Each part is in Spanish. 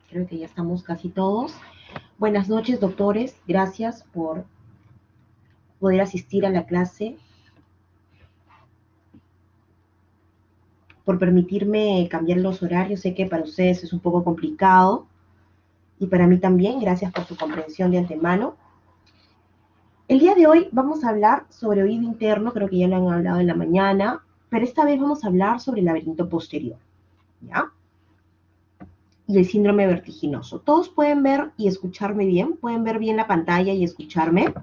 Creo que ya estamos casi todos. Buenas noches, doctores. Gracias por poder asistir a la clase, por permitirme cambiar los horarios. Sé que para ustedes es un poco complicado y para mí también. Gracias por su comprensión de antemano. El día de hoy vamos a hablar sobre oído interno, creo que ya lo han hablado en la mañana, pero esta vez vamos a hablar sobre el laberinto posterior, ¿ya? Y el síndrome vertiginoso. ¿Todos pueden ver y escucharme bien? ¿Pueden ver bien la pantalla y escucharme?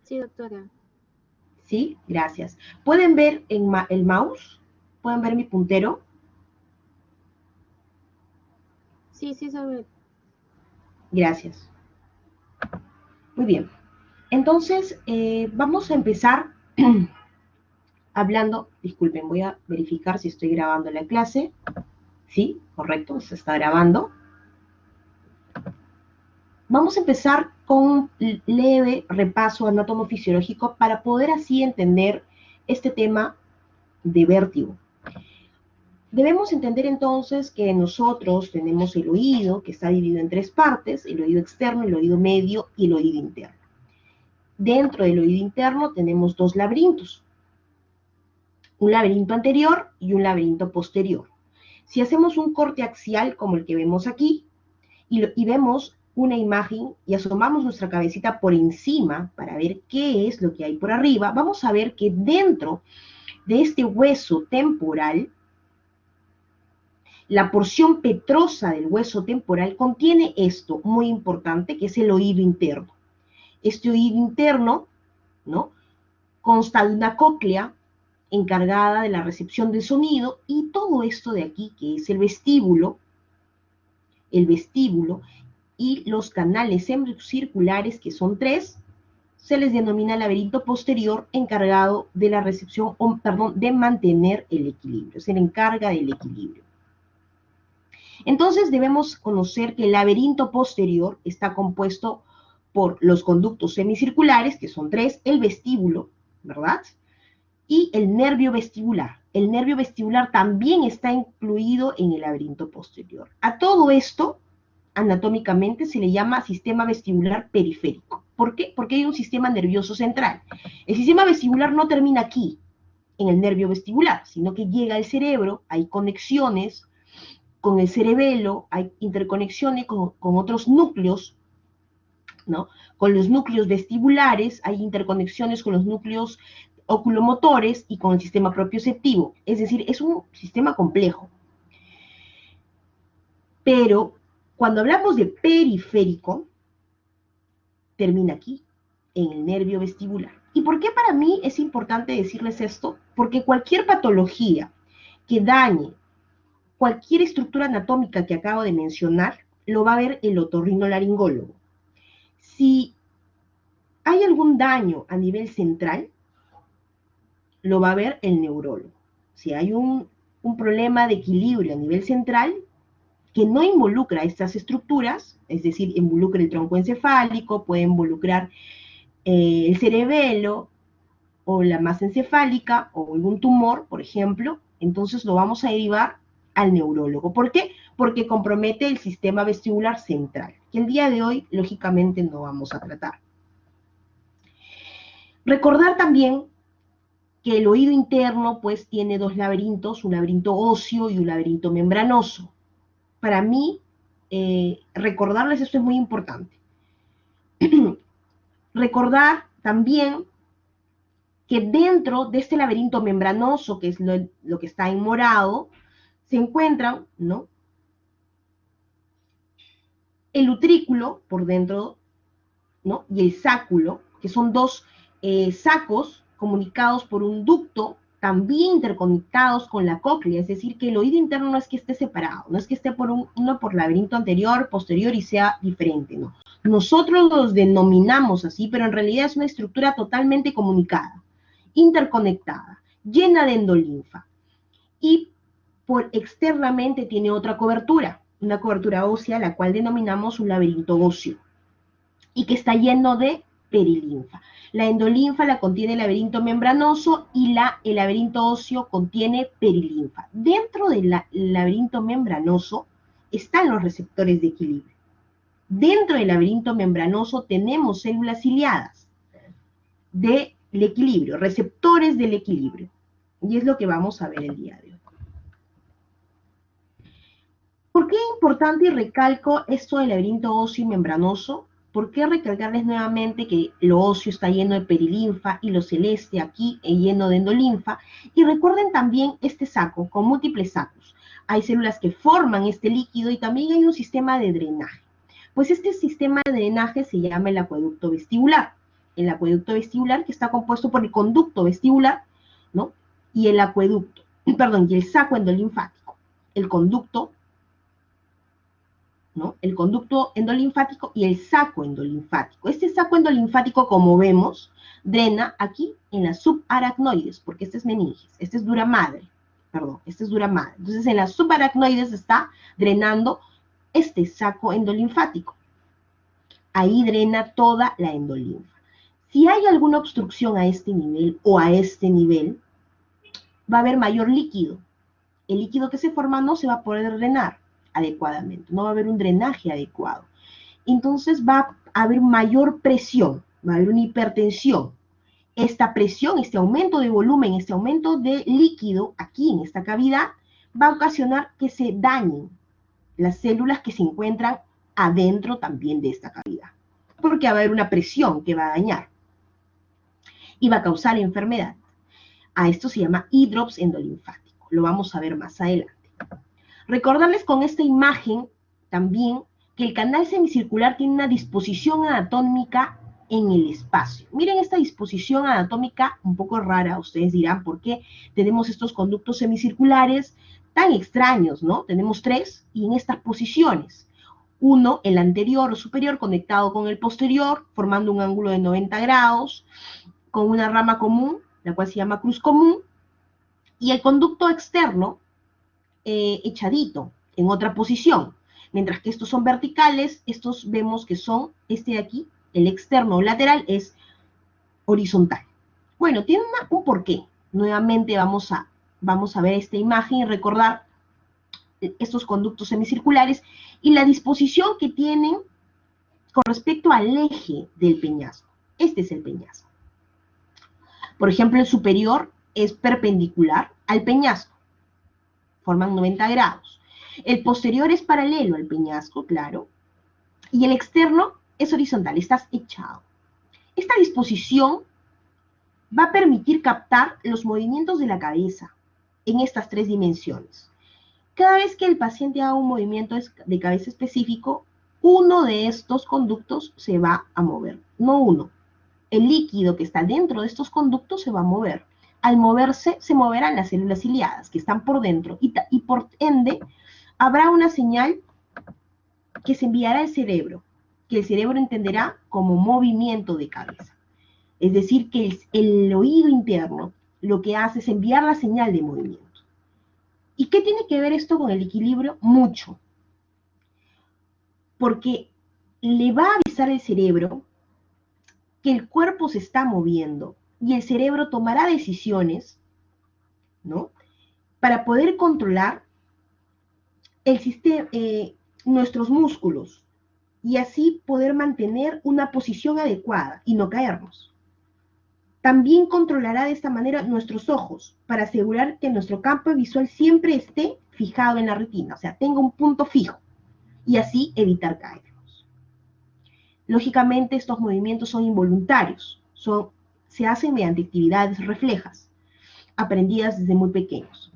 Sí, doctora. Sí, gracias. ¿Pueden ver el mouse? ¿Pueden ver mi puntero? Sí, sabe. Gracias. Muy bien. Entonces, vamos a empezar hablando, disculpen, voy a verificar si estoy grabando la clase. Sí, correcto, se está grabando. Vamos a empezar con un leve repaso anatomofisiológico para poder así entender este tema de vértigo. Debemos entender entonces que nosotros tenemos el oído, que está dividido en tres partes: el oído externo, el oído medio y el oído interno. Dentro del oído interno tenemos dos laberintos, un laberinto anterior y un laberinto posterior. Si hacemos un corte axial como el que vemos aquí y vemos una imagen y asomamos nuestra cabecita por encima para ver qué es lo que hay por arriba, vamos a ver que dentro de este hueso temporal, la porción petrosa del hueso temporal contiene esto muy importante, que es el oído interno. Este oído interno, ¿no?, consta de una cóclea encargada de la recepción del sonido, y todo esto de aquí, que es el vestíbulo y los canales semicirculares, que son tres, se les denomina laberinto posterior, encargado de la recepción, de mantener el equilibrio, se le encarga del equilibrio. Entonces debemos conocer que el laberinto posterior está compuesto por los conductos semicirculares, que son tres, el vestíbulo, ¿verdad?, y el nervio vestibular. El nervio vestibular también está incluido en el laberinto posterior. A todo esto, anatómicamente, se le llama sistema vestibular periférico. ¿Por qué? Porque hay un sistema nervioso central. El sistema vestibular no termina aquí, en el nervio vestibular, sino que llega al cerebro, hay conexiones con el cerebelo, hay interconexiones con otros núcleos, ¿no? Con los núcleos vestibulares, hay interconexiones con los núcleos oculomotores y con el sistema propioceptivo. Es decir, es un sistema complejo. Pero cuando hablamos de periférico, termina aquí, en el nervio vestibular. ¿Y por qué para mí es importante decirles esto? Porque cualquier patología que dañe cualquier estructura anatómica que acabo de mencionar, lo va a ver el otorrinolaringólogo. Si hay algún daño a nivel central, lo va a ver el neurólogo. Si hay un problema de equilibrio a nivel central que no involucra estas estructuras, es decir, involucra el tronco encefálico, puede involucrar el cerebelo o la masa encefálica o algún tumor, por ejemplo, entonces lo vamos a derivar al neurólogo. ¿Por qué? Porque compromete el sistema vestibular central, que el día de hoy, lógicamente, no vamos a tratar. Recordar también que el oído interno, pues, tiene dos laberintos, un laberinto óseo y un laberinto membranoso. Para mí, recordarles esto es muy importante. Recordar también que dentro de este laberinto membranoso, que es lo que está en morado, se encuentran, ¿no?, el utrículo por dentro, ¿no?, y el sáculo, que son dos sacos comunicados por un ducto, también interconectados con la cóclea. Es decir, que el oído interno no es que esté separado, no es que esté uno por laberinto anterior, posterior y sea diferente, no. Nosotros los denominamos así, pero en realidad es una estructura totalmente comunicada, interconectada, llena de endolinfa, y por externamente tiene otra cobertura, una cobertura ósea, la cual denominamos un laberinto óseo, y que está lleno de perilinfa. La endolinfa la contiene el laberinto membranoso y el laberinto óseo contiene perilinfa. Dentro del laberinto membranoso están los receptores de equilibrio. Dentro del laberinto membranoso tenemos células ciliadas del equilibrio, receptores del equilibrio. Y es lo que vamos a ver el día de hoy. ¿Por qué es importante y recalco esto del laberinto óseo y membranoso? ¿Por qué recalcarles nuevamente que lo óseo está lleno de perilinfa y lo celeste aquí lleno de endolinfa? Y recuerden también este saco con múltiples sacos. Hay células que forman este líquido y también hay un sistema de drenaje. Pues este sistema de drenaje se llama el acueducto vestibular. El acueducto vestibular que está compuesto por el conducto vestibular, ¿no? Y el acueducto, perdón, y el saco endolinfático. El conducto, ¿no? El conducto endolinfático y el saco endolinfático. Este saco endolinfático, como vemos, drena aquí en las subaracnoides, porque este es meninges, este es dura madre, perdón, este es dura madre. Entonces, en las subaracnoides está drenando este saco endolinfático. Ahí drena toda la endolinfa. Si hay alguna obstrucción a este nivel o a este nivel, va a haber mayor líquido. El líquido que se forma no se va a poder drenar adecuadamente, no va a haber un drenaje adecuado. Entonces va a haber mayor presión, va a haber una hipertensión. Esta presión, este aumento de volumen, este aumento de líquido aquí en esta cavidad, va a ocasionar que se dañen las células que se encuentran adentro también de esta cavidad, porque va a haber una presión que va a dañar y va a causar enfermedad. A esto se llama hidrops endolinfático, lo vamos a ver más adelante. Recordarles con esta imagen también que el canal semicircular tiene una disposición anatómica en el espacio. Miren esta disposición anatómica un poco rara, ustedes dirán, ¿por qué tenemos estos conductos semicirculares tan extraños, ¿no? Tenemos 3 y en estas posiciones. Uno, el anterior o superior, conectado con el posterior, formando un ángulo de 90 grados, con una rama común, la cual se llama cruz común, y el conducto externo, echadito, en otra posición. Mientras que estos son verticales, estos vemos que son, este de aquí, el externo o lateral, es horizontal. Bueno, tiene un porqué. Nuevamente vamos a ver esta imagen y recordar estos conductos semicirculares y la disposición que tienen con respecto al eje del peñasco. Este es el peñasco. Por ejemplo, el superior es perpendicular al peñasco. Forman 90 grados. El posterior es paralelo al peñasco, claro. Y el externo es horizontal, estás echado. Esta disposición va a permitir captar los movimientos de la cabeza en estas 3 dimensiones. Cada vez que el paciente haga un movimiento de cabeza específico, uno de estos conductos se va a mover, no uno. El líquido que está dentro de estos conductos se va a mover. Al moverse, se moverán las células ciliadas que están por dentro y por ende habrá una señal que se enviará al cerebro, que el cerebro entenderá como movimiento de cabeza. Es decir, que el oído interno lo que hace es enviar la señal de movimiento. ¿Y qué tiene que ver esto con el equilibrio? Mucho. Porque le va a avisar al cerebro que el cuerpo se está moviendo y el cerebro tomará decisiones, ¿no? Para poder controlar el sistema, nuestros músculos y así poder mantener una posición adecuada y no caernos. También controlará de esta manera nuestros ojos para asegurar que nuestro campo visual siempre esté fijado en la retina, o sea, tenga un punto fijo y así evitar caernos. Lógicamente, estos movimientos son involuntarios, se hacen mediante actividades reflejas, aprendidas desde muy pequeños.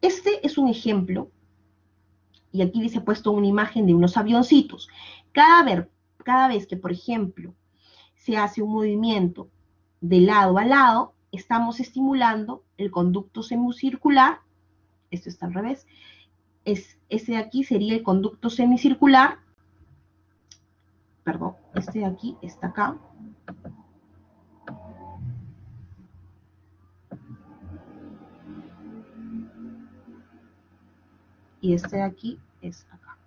Este es un ejemplo, y aquí les he puesto una imagen de unos avioncitos. Cada vez que, por ejemplo, se hace un movimiento de lado a lado, estamos estimulando el conducto semicircular, esto está al revés, este de aquí sería el conducto semicircular, perdón, este de aquí está acá, y este de aquí es acá.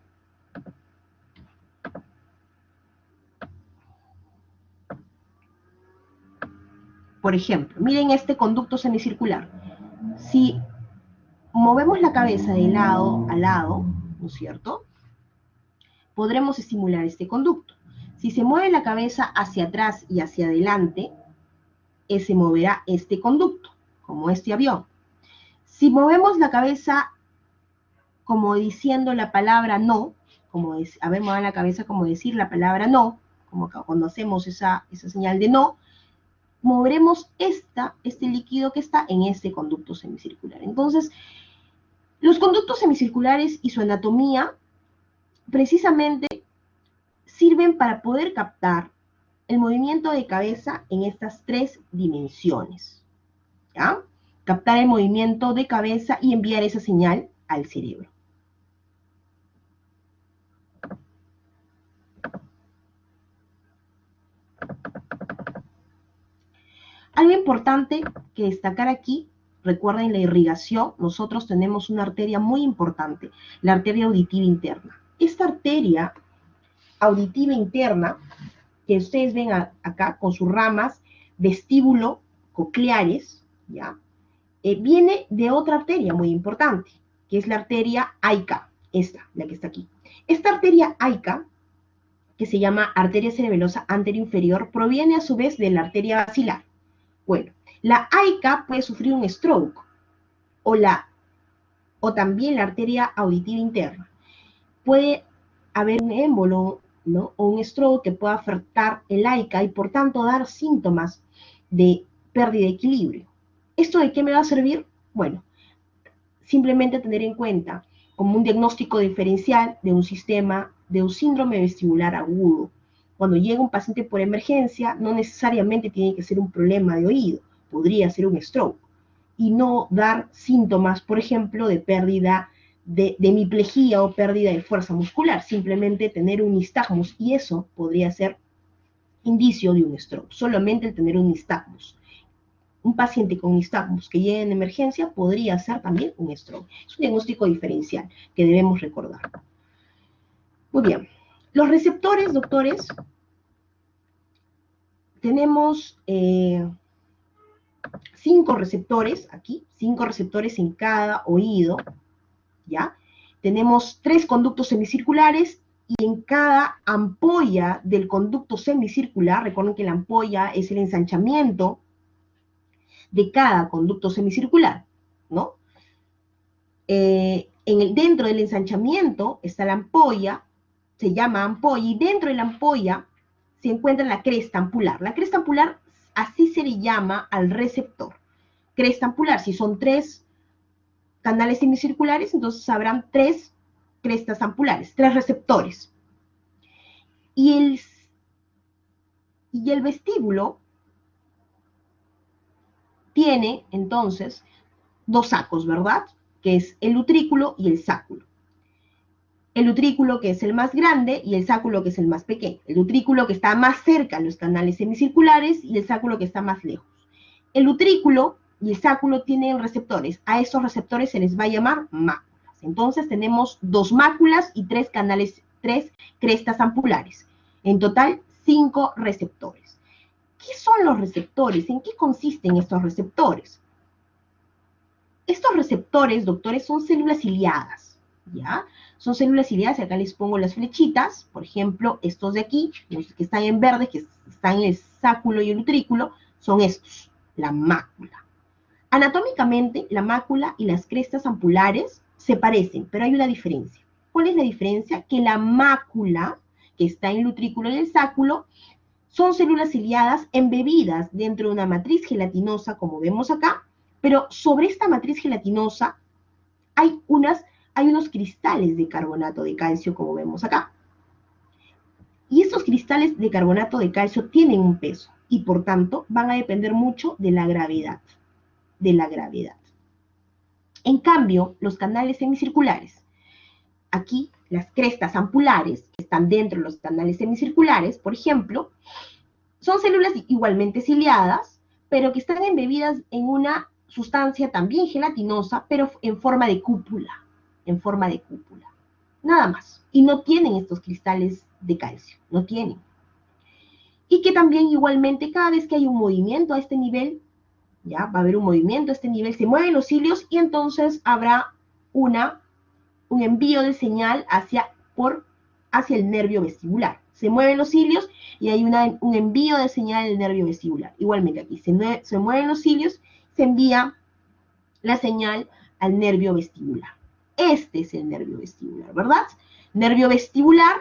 Por ejemplo, miren este conducto semicircular. Si movemos la cabeza de lado a lado, ¿no es cierto?, podremos estimular este conducto. Si se mueve la cabeza hacia atrás y hacia adelante, se moverá este conducto, como este avión. Si movemos la cabeza como diciendo la palabra no, como mover la cabeza como decir la palabra no, como cuando hacemos esa señal de no, moveremos este líquido que está en este conducto semicircular. Entonces, los conductos semicirculares y su anatomía precisamente sirven para poder captar el movimiento de cabeza en estas 3 dimensiones, ¿ya? Captar el movimiento de cabeza y enviar esa señal al cerebro. Algo importante que destacar aquí, recuerden la irrigación, nosotros tenemos una arteria muy importante, la arteria auditiva interna. Esta arteria auditiva interna, que ustedes ven acá con sus ramas vestíbulo-cocleares, ¿ya? Viene de otra arteria muy importante, que es la arteria AICA, la que está aquí. Esta arteria AICA, que se llama arteria cerebelosa anteroinferior, proviene a su vez de la arteria basilar. Bueno, la AICA puede sufrir un stroke o también la arteria auditiva interna. Puede haber un émbolo, ¿no?, o un stroke que pueda afectar el AICA y por tanto dar síntomas de pérdida de equilibrio. ¿Esto de qué me va a servir? Bueno, simplemente tener en cuenta como un diagnóstico diferencial de un síndrome vestibular agudo. Cuando llega un paciente por emergencia, no necesariamente tiene que ser un problema de oído, podría ser un stroke, y no dar síntomas, por ejemplo, de pérdida de hemiplejía o pérdida de fuerza muscular, simplemente tener un nistagmus, y eso podría ser indicio de un stroke, solamente el tener un nistagmus. Un paciente con nistagmus que llegue en emergencia podría ser también un stroke. Es un diagnóstico diferencial que debemos recordar. Muy bien. Los receptores, doctores, tenemos 5 receptores aquí, 5 receptores en cada oído, ¿ya? Tenemos 3 conductos semicirculares y en cada ampolla del conducto semicircular, recuerden que la ampolla es el ensanchamiento de cada conducto semicircular, ¿no? Dentro del ensanchamiento está la ampolla, se llama ampolla, y dentro de la ampolla se encuentra la cresta ampular. La cresta ampular, así se le llama al receptor. Cresta ampular, si son 3 canales semicirculares, entonces habrán 3 crestas ampulares, 3 receptores. Y el vestíbulo tiene, entonces, 2 sacos, ¿verdad?, que es el utrículo y el sáculo. El utrículo, que es el más grande, y el sáculo, que es el más pequeño. El utrículo, que está más cerca a los canales semicirculares, y el sáculo, que está más lejos. El utrículo y el sáculo tienen receptores. A esos receptores se les va a llamar máculas. Entonces tenemos 2 máculas y 3 crestas ampulares. En total, 5 receptores. ¿Qué son los receptores? ¿En qué consisten estos receptores? Estos receptores, doctores, son células ciliadas, ¿ya? Son células ciliadas, y acá les pongo las flechitas, por ejemplo, estos de aquí, los que están en verde, que están en el sáculo y el utrículo, son estos, la mácula. Anatómicamente, la mácula y las crestas ampulares se parecen, pero hay una diferencia. ¿Cuál es la diferencia? Que la mácula, que está en el utrículo y el sáculo, son células ciliadas embebidas dentro de una matriz gelatinosa, como vemos acá, pero sobre esta matriz gelatinosa hay unos cristales de carbonato de calcio, como vemos acá. Y estos cristales de carbonato de calcio tienen un peso y, por tanto, van a depender mucho de la gravedad. En cambio, los canales semicirculares, aquí las crestas ampulares, que están dentro de los canales semicirculares, por ejemplo, son células igualmente ciliadas, pero que están embebidas en una sustancia también gelatinosa, pero en forma de cúpula, nada más. Y no tienen estos cristales de calcio, no tienen. y que también igualmente cada vez que hay un movimiento a este nivel, ya va a haber un movimiento a este nivel, se mueven los cilios y entonces habrá un envío de señal hacia el nervio vestibular. Se mueven los cilios y hay un envío de señal del nervio vestibular. Igualmente aquí se mueven los cilios, se envía la señal al nervio vestibular. Este es el nervio vestibular, ¿verdad? Nervio vestibular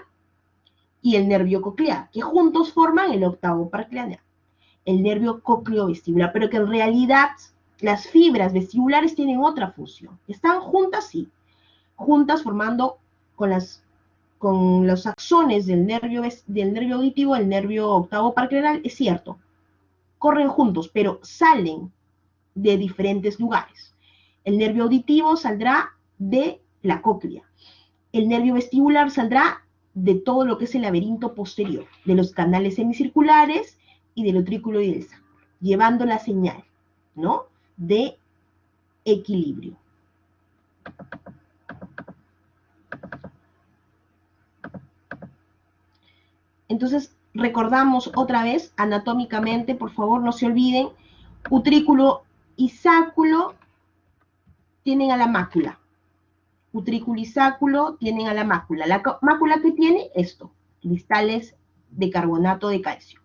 y el nervio coclear, que juntos forman el octavo par craneal, el nervio cocleovestibular, pero que en realidad las fibras vestibulares tienen otra función. Están juntas, sí, juntas formando con los axones del nervio auditivo, el nervio octavo par craneal, es cierto, corren juntos, pero salen de diferentes lugares. El nervio auditivo saldrá de la cóclea. El nervio vestibular saldrá de todo lo que es el laberinto posterior, de los canales semicirculares y del utrículo y del sacro, llevando la señal, ¿no?, de equilibrio. Entonces, recordamos otra vez, anatómicamente, por favor, no se olviden, utrículo y sáculo tienen a la mácula. Utrículo y sáculo tienen a la mácula. La mácula que tiene esto, cristales de carbonato de calcio.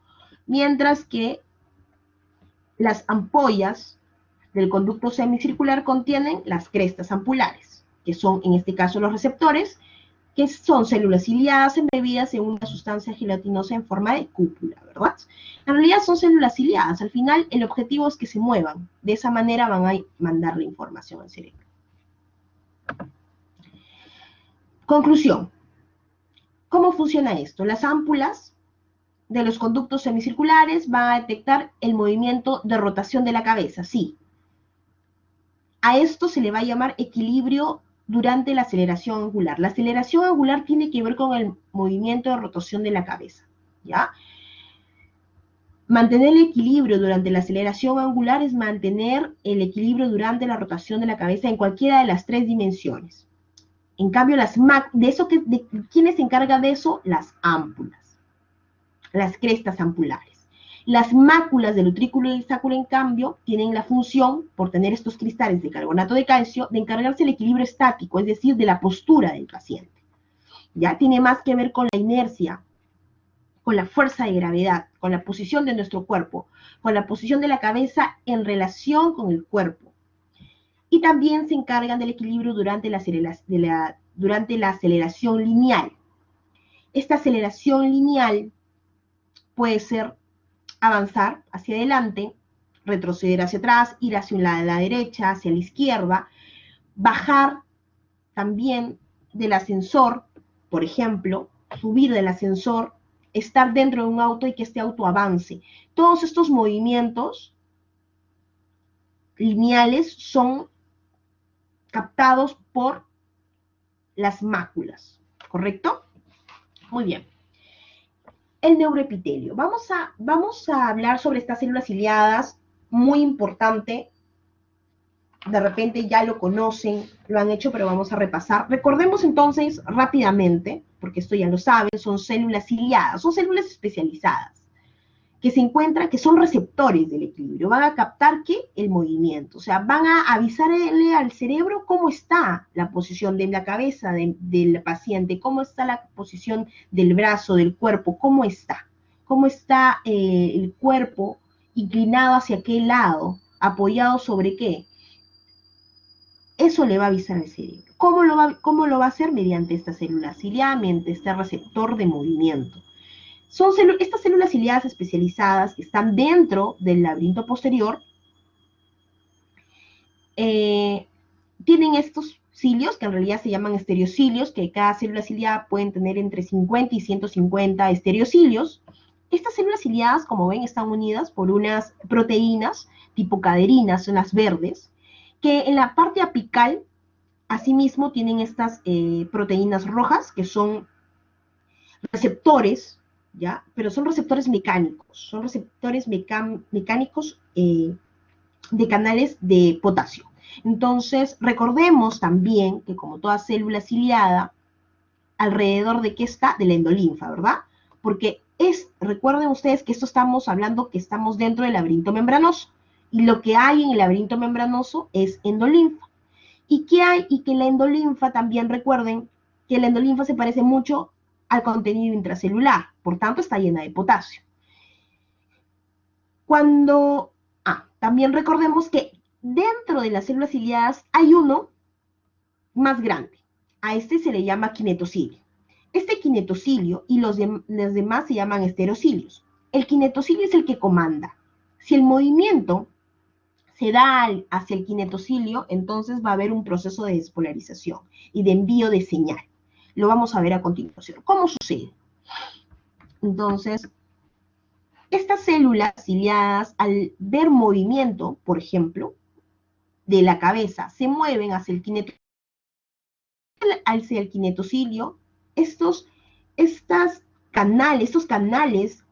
Mientras que las ampollas del conducto semicircular contienen las crestas ampulares, que son en este caso los receptores, que son células ciliadas embebidas en una sustancia gelatinosa en forma de cúpula, ¿verdad? En realidad son células ciliadas. Al final el objetivo es que se muevan. De esa manera van a mandar la información al cerebro. Conclusión. ¿Cómo funciona esto? Las ámpulas de los conductos semicirculares van a detectar el movimiento de rotación de la cabeza, sí. A esto se le va a llamar equilibrio durante la aceleración angular. La aceleración angular tiene que ver con el movimiento de rotación de la cabeza, ¿ya? Mantener el equilibrio durante la aceleración angular es mantener el equilibrio durante la rotación de la cabeza en cualquiera de las tres dimensiones. En cambio, ¿quién se encarga de eso? Las ámpulas, las crestas ampulares. Las máculas del utrículo y el sáculo, en cambio, tienen la función, por tener estos cristales de carbonato de calcio, de encargarse del equilibrio estático, es decir, de la postura del paciente. Ya tiene más que ver con la inercia, con la fuerza de gravedad, con la posición de nuestro cuerpo, con la posición de la cabeza en relación con el cuerpo. Y también se encargan del equilibrio durante la aceleración lineal. Esta aceleración lineal puede ser avanzar hacia adelante, retroceder hacia atrás, ir hacia la derecha, hacia la izquierda, bajar también del ascensor, por ejemplo, subir del ascensor, estar dentro de un auto y que este auto avance. Todos estos movimientos lineales son captados por las máculas, ¿correcto? Muy bien. El neuroepitelio. Vamos a hablar sobre estas células ciliadas, muy importante. De repente ya lo conocen, lo han hecho, pero vamos a repasar. Recordemos entonces rápidamente, porque esto ya lo saben, son células ciliadas, son células especializadas, que se encuentran, que son receptores del equilibrio, van a captar ¿qué? El movimiento, o sea, van a avisarle al cerebro cómo está la posición de la cabeza del paciente, cómo está la posición del brazo, del cuerpo, cómo está el cuerpo inclinado hacia qué lado, apoyado sobre qué. Eso le va a avisar al cerebro. ¿Cómo lo va a hacer? Mediante esta célula ciliada, mediante este receptor de movimiento. Son estas células ciliadas especializadas que están dentro del laberinto posterior, tienen estos cilios, que en realidad se llaman estereocilios, que cada célula ciliada pueden tener entre 50 y 150 estereocilios. Estas células ciliadas, como ven, están unidas por unas proteínas tipo caderinas, son las verdes, que en la parte apical, asimismo, tienen estas proteínas rojas, que son receptores, ¿ya? Pero son receptores mecánicos, mecánicos de canales de potasio. Entonces, recordemos también que como toda célula ciliada, alrededor de qué está, de la endolinfa, ¿verdad? Porque Recuerden ustedes que esto estamos hablando que estamos dentro del laberinto membranoso. Y lo que hay en el laberinto membranoso es endolinfa. ¿Y qué hay? Y que la endolinfa también, recuerden que la endolinfa se parece mucho al contenido intracelular, por tanto está llena de potasio. También recordemos que dentro de las células ciliadas hay uno más grande. A este se le llama kinetocilio. Este kinetocilio y los demás se llaman esterocilios. El kinetocilio es el que comanda. Si el movimiento se da hacia el kinetocilio, entonces va a haber un proceso de despolarización y de envío de señal. Lo vamos a ver a continuación. ¿Cómo sucede? Entonces, estas células ciliadas, al ver movimiento, por ejemplo, de la cabeza, se mueven hacia el kinetocilio. Estos canales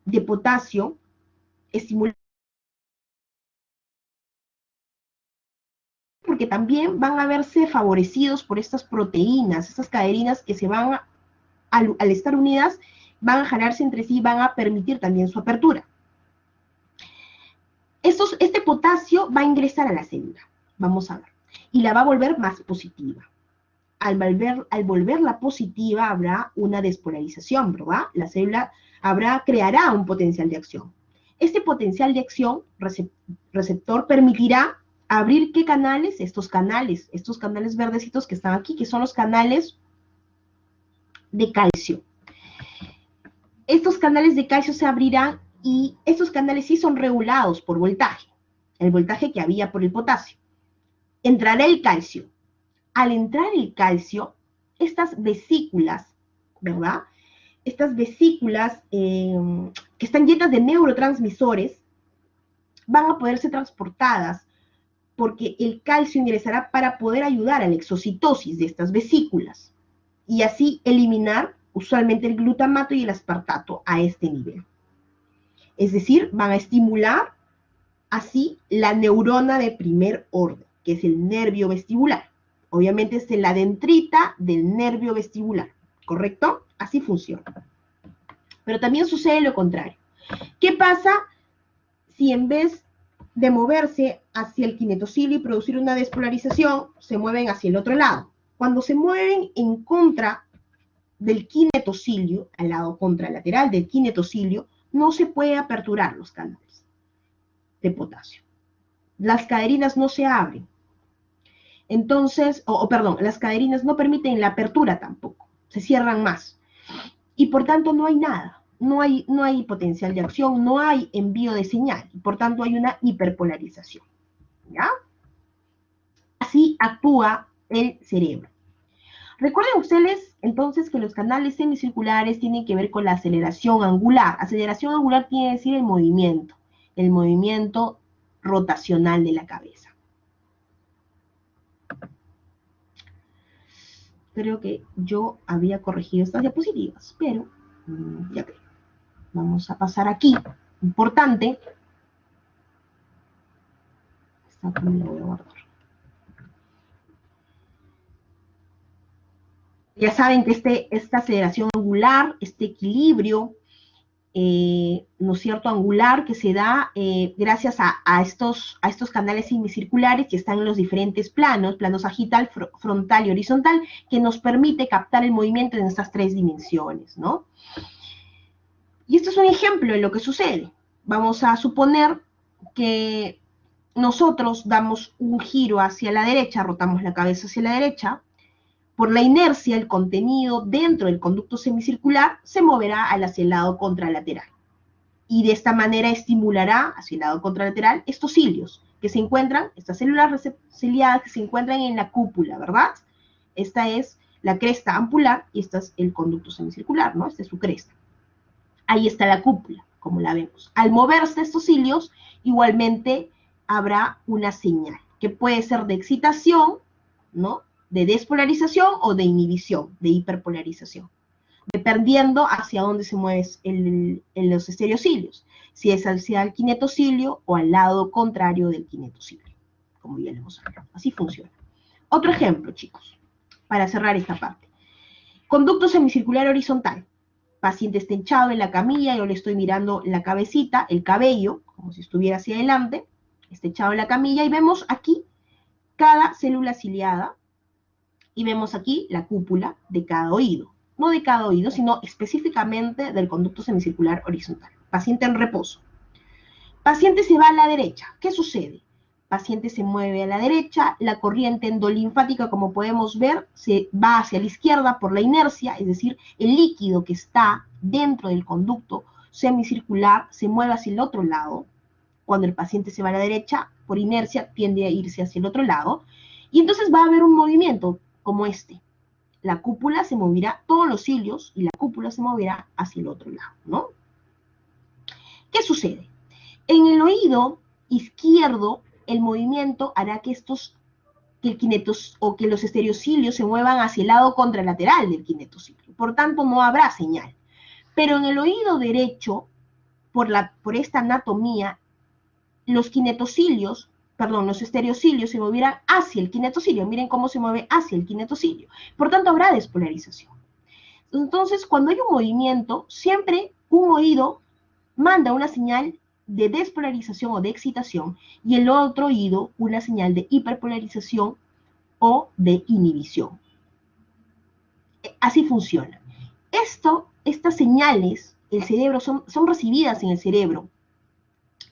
de potasio estimulan, porque también van a verse favorecidos por estas proteínas, estas cadeninas que se van al estar unidas, van a jalarse entre sí, van a permitir también su apertura. Este potasio va a ingresar a la célula, vamos a ver, y la va a volver más positiva. Al volverla positiva habrá una despolarización, ¿verdad? La célula creará un potencial de acción. Este potencial de acción receptor permitirá abrir ¿qué canales? Estos canales verdecitos que están aquí, que son los canales de calcio. Estos canales de calcio se abrirán y estos canales sí son regulados por voltaje, el voltaje que había por el potasio. Entrará el calcio. Al entrar el calcio, estas vesículas, ¿verdad? Estas vesículas que están llenas de neurotransmisores van a poder ser transportadas porque el calcio ingresará para poder ayudar a la exocitosis de estas vesículas y así eliminar usualmente el glutamato y el aspartato a este nivel. Es decir, van a estimular así la neurona de primer orden, que es el nervio vestibular. Obviamente es la dendrita del nervio vestibular, ¿correcto? Así funciona. Pero también sucede lo contrario. ¿Qué pasa si en vez de moverse hacia el kinetocilio y producir una despolarización, se mueven hacia el otro lado? Cuando se mueven en contra del kinetocilio, al lado contralateral del kinetocilio, no se puede aperturar los canales de potasio. Las cadeninas no se abren. Entonces, las cadeninas no permiten la apertura tampoco, se cierran más. Y por tanto no hay nada, no hay potencial de acción, no hay envío de señal, y por tanto hay una hiperpolarización. ¿Ya? Así actúa el cerebro. Recuerden ustedes entonces que los canales semicirculares tienen que ver con la aceleración angular. Aceleración angular quiere decir el movimiento rotacional de la cabeza. Creo que yo había corregido estas diapositivas, pero ya creo. Vamos a pasar aquí. Importante. Esta también la voy a guardar. Ya saben que esta aceleración angular, este equilibrio, ¿no es cierto?, angular que se da gracias a estos canales semicirculares que están en los diferentes planos sagital, frontal y horizontal, que nos permite captar el movimiento en estas tres dimensiones, ¿no? Y esto es un ejemplo de lo que sucede. Vamos a suponer que nosotros damos un giro hacia la derecha, rotamos la cabeza hacia la derecha. Por la inercia, el contenido dentro del conducto semicircular se moverá hacia el lado contralateral. Y de esta manera estimulará hacia el lado contralateral estos cilios que se encuentran, estas células ciliadas que se encuentran en la cúpula, ¿verdad? Esta es la cresta ampular y este es el conducto semicircular, ¿no? Esta es su cresta. Ahí está la cúpula, como la vemos. Al moverse estos cilios, igualmente habrá una señal, que puede ser de excitación, ¿no?, de despolarización o de inhibición, de hiperpolarización, dependiendo hacia dónde se mueven los estereocilios, si es hacia el kinetocilio o al lado contrario del kinetocilio, como ya le hemos hablado. Así funciona. Otro ejemplo, chicos, para cerrar esta parte. Conducto semicircular horizontal. paciente está echado en la camilla, yo le estoy mirando la cabecita, el cabello, como si estuviera hacia adelante, está echado en la camilla y vemos aquí cada célula ciliada y vemos aquí la cúpula de cada oído. No de cada oído, sino específicamente del conducto semicircular horizontal. Paciente en reposo. Paciente se va a la derecha. ¿Qué sucede? Paciente se mueve a la derecha, la corriente endolinfática, como podemos ver, se va hacia la izquierda por la inercia, es decir, el líquido que está dentro del conducto semicircular se mueve hacia el otro lado. Cuando el paciente se va a la derecha, por inercia tiende a irse hacia el otro lado, y entonces va a haber un movimiento como este. La cúpula se moverá, todos los cilios y la cúpula se moverá hacia el otro lado, ¿no? ¿Qué sucede? En el oído izquierdo, el movimiento hará que que los estereocilios se muevan hacia el lado contralateral del kinetocilio. Por tanto, no habrá señal. Pero en el oído derecho, por esta anatomía, los estereocilios se moverán hacia el kinetocilio. Miren cómo se mueve hacia el kinetocilio. Por tanto, habrá despolarización. Entonces, cuando hay un movimiento, siempre un oído manda una señal de despolarización o de excitación y el otro oído una señal de hiperpolarización o de inhibición. Así funciona. Estas señales, el cerebro, son recibidas en el cerebro.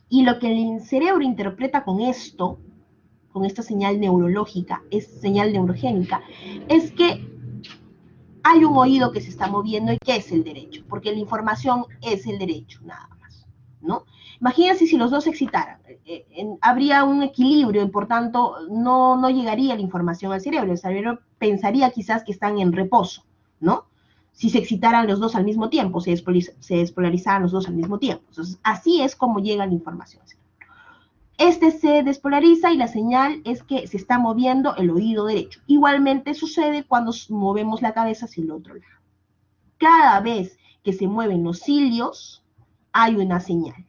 Y lo que el cerebro interpreta con esta señal neurológica, señal neurogénica, es que hay un oído que se está moviendo y que es el derecho, porque la información es el derecho, nada más, ¿no? Imagínense si los dos se excitaran, habría un equilibrio y por tanto no llegaría la información al cerebro. El cerebro pensaría quizás que están en reposo, ¿no? Si se excitaran los dos al mismo tiempo, se despolarizaran los dos al mismo tiempo. Entonces, así es como llega la información al cerebro. Este se despolariza y la señal es que se está moviendo el oído derecho. Igualmente sucede cuando movemos la cabeza hacia el otro lado. Cada vez que se mueven los cilios, hay una señal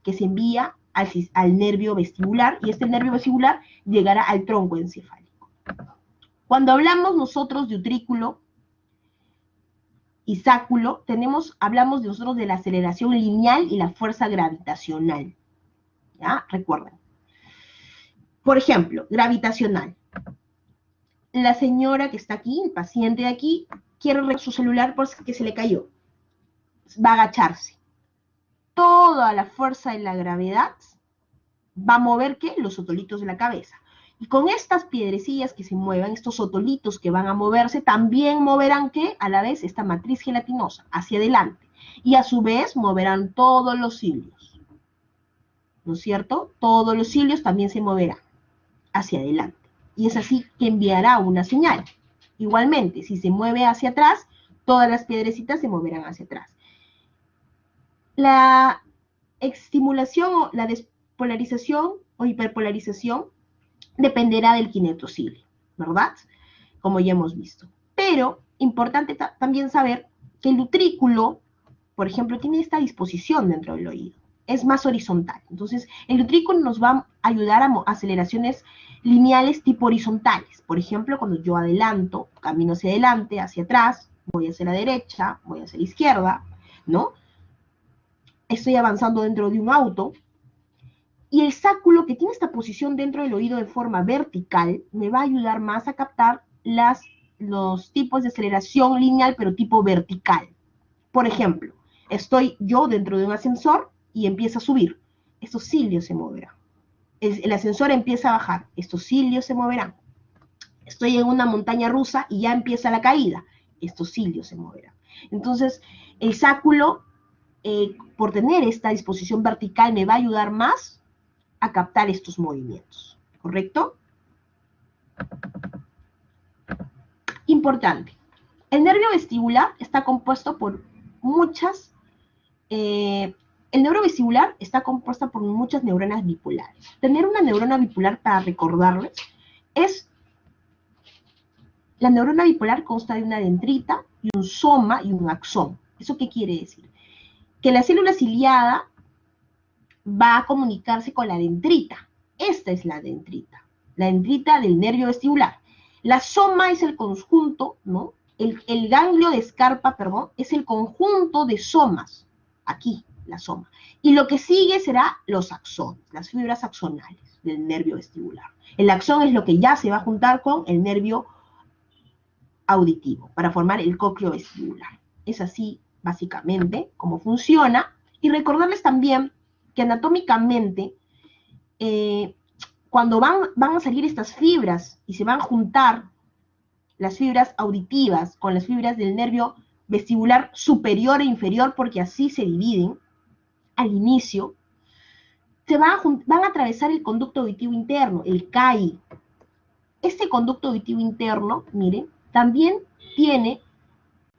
que se envía al nervio vestibular y este nervio vestibular llegará al tronco encefálico. Cuando hablamos nosotros de utrículo y sáculo, hablamos nosotros de la aceleración lineal y la fuerza gravitacional. ¿Ya? Recuerden. Por ejemplo, gravitacional. La señora que está aquí, el paciente de aquí, quiere revisar su celular porque se le cayó. Va a agacharse. Toda la fuerza de la gravedad va a mover, ¿qué? Los otolitos de la cabeza. Y con estas piedrecillas que se muevan, estos otolitos que van a moverse, también moverán, ¿qué? A la vez esta matriz gelatinosa hacia adelante. Y a su vez moverán todos los cilios. ¿No es cierto? Todos los cilios también se moverán hacia adelante. Y es así que enviará una señal. Igualmente, si se mueve hacia atrás, todas las piedrecitas se moverán hacia atrás. La estimulación o la despolarización o hiperpolarización dependerá del kinetocilio, ¿verdad? Como ya hemos visto. Pero, importante también saber que el utrículo, por ejemplo, tiene esta disposición dentro del oído. Es más horizontal. Entonces, el utrículo nos va a ayudar a aceleraciones lineales tipo horizontales. Por ejemplo, cuando yo adelanto, camino hacia adelante, hacia atrás, voy hacia la derecha, voy hacia la izquierda, ¿no? Estoy avanzando dentro de un auto. Y el sáculo, que tiene esta posición dentro del oído de forma vertical, me va a ayudar más a captar los tipos de aceleración lineal, pero tipo vertical. Por ejemplo, estoy yo dentro de un ascensor y empieza a subir. Estos cilios se moverán. El ascensor empieza a bajar. Estos cilios se moverán. Estoy en una montaña rusa y ya empieza la caída. Estos cilios se moverán. Entonces, el sáculo, por tener esta disposición vertical, me va a ayudar más a captar estos movimientos, ¿correcto? Importante. El nervio vestibular está compuesto por muchas neuronas bipolares. Tener una neurona bipolar, para recordarles, la neurona bipolar consta de una dendrita y un soma y un axón. ¿Eso qué quiere decir? Que la célula ciliada va a comunicarse con la dendrita. Esta es la dendrita del nervio vestibular. La soma es el conjunto, ¿no?, el ganglio de Scarpa, perdón, es el conjunto de somas, aquí, la soma. Y lo que sigue será los axones, las fibras axonales del nervio vestibular. El axón es lo que ya se va a juntar con el nervio auditivo para formar el cócleo vestibular. Es así, básicamente, cómo funciona. Y recordarles también que anatómicamente, cuando van a salir estas fibras y se van a juntar las fibras auditivas con las fibras del nervio vestibular superior e inferior, porque así se dividen al inicio, van a atravesar el conducto auditivo interno, el CAI. Este conducto auditivo interno, miren, también tiene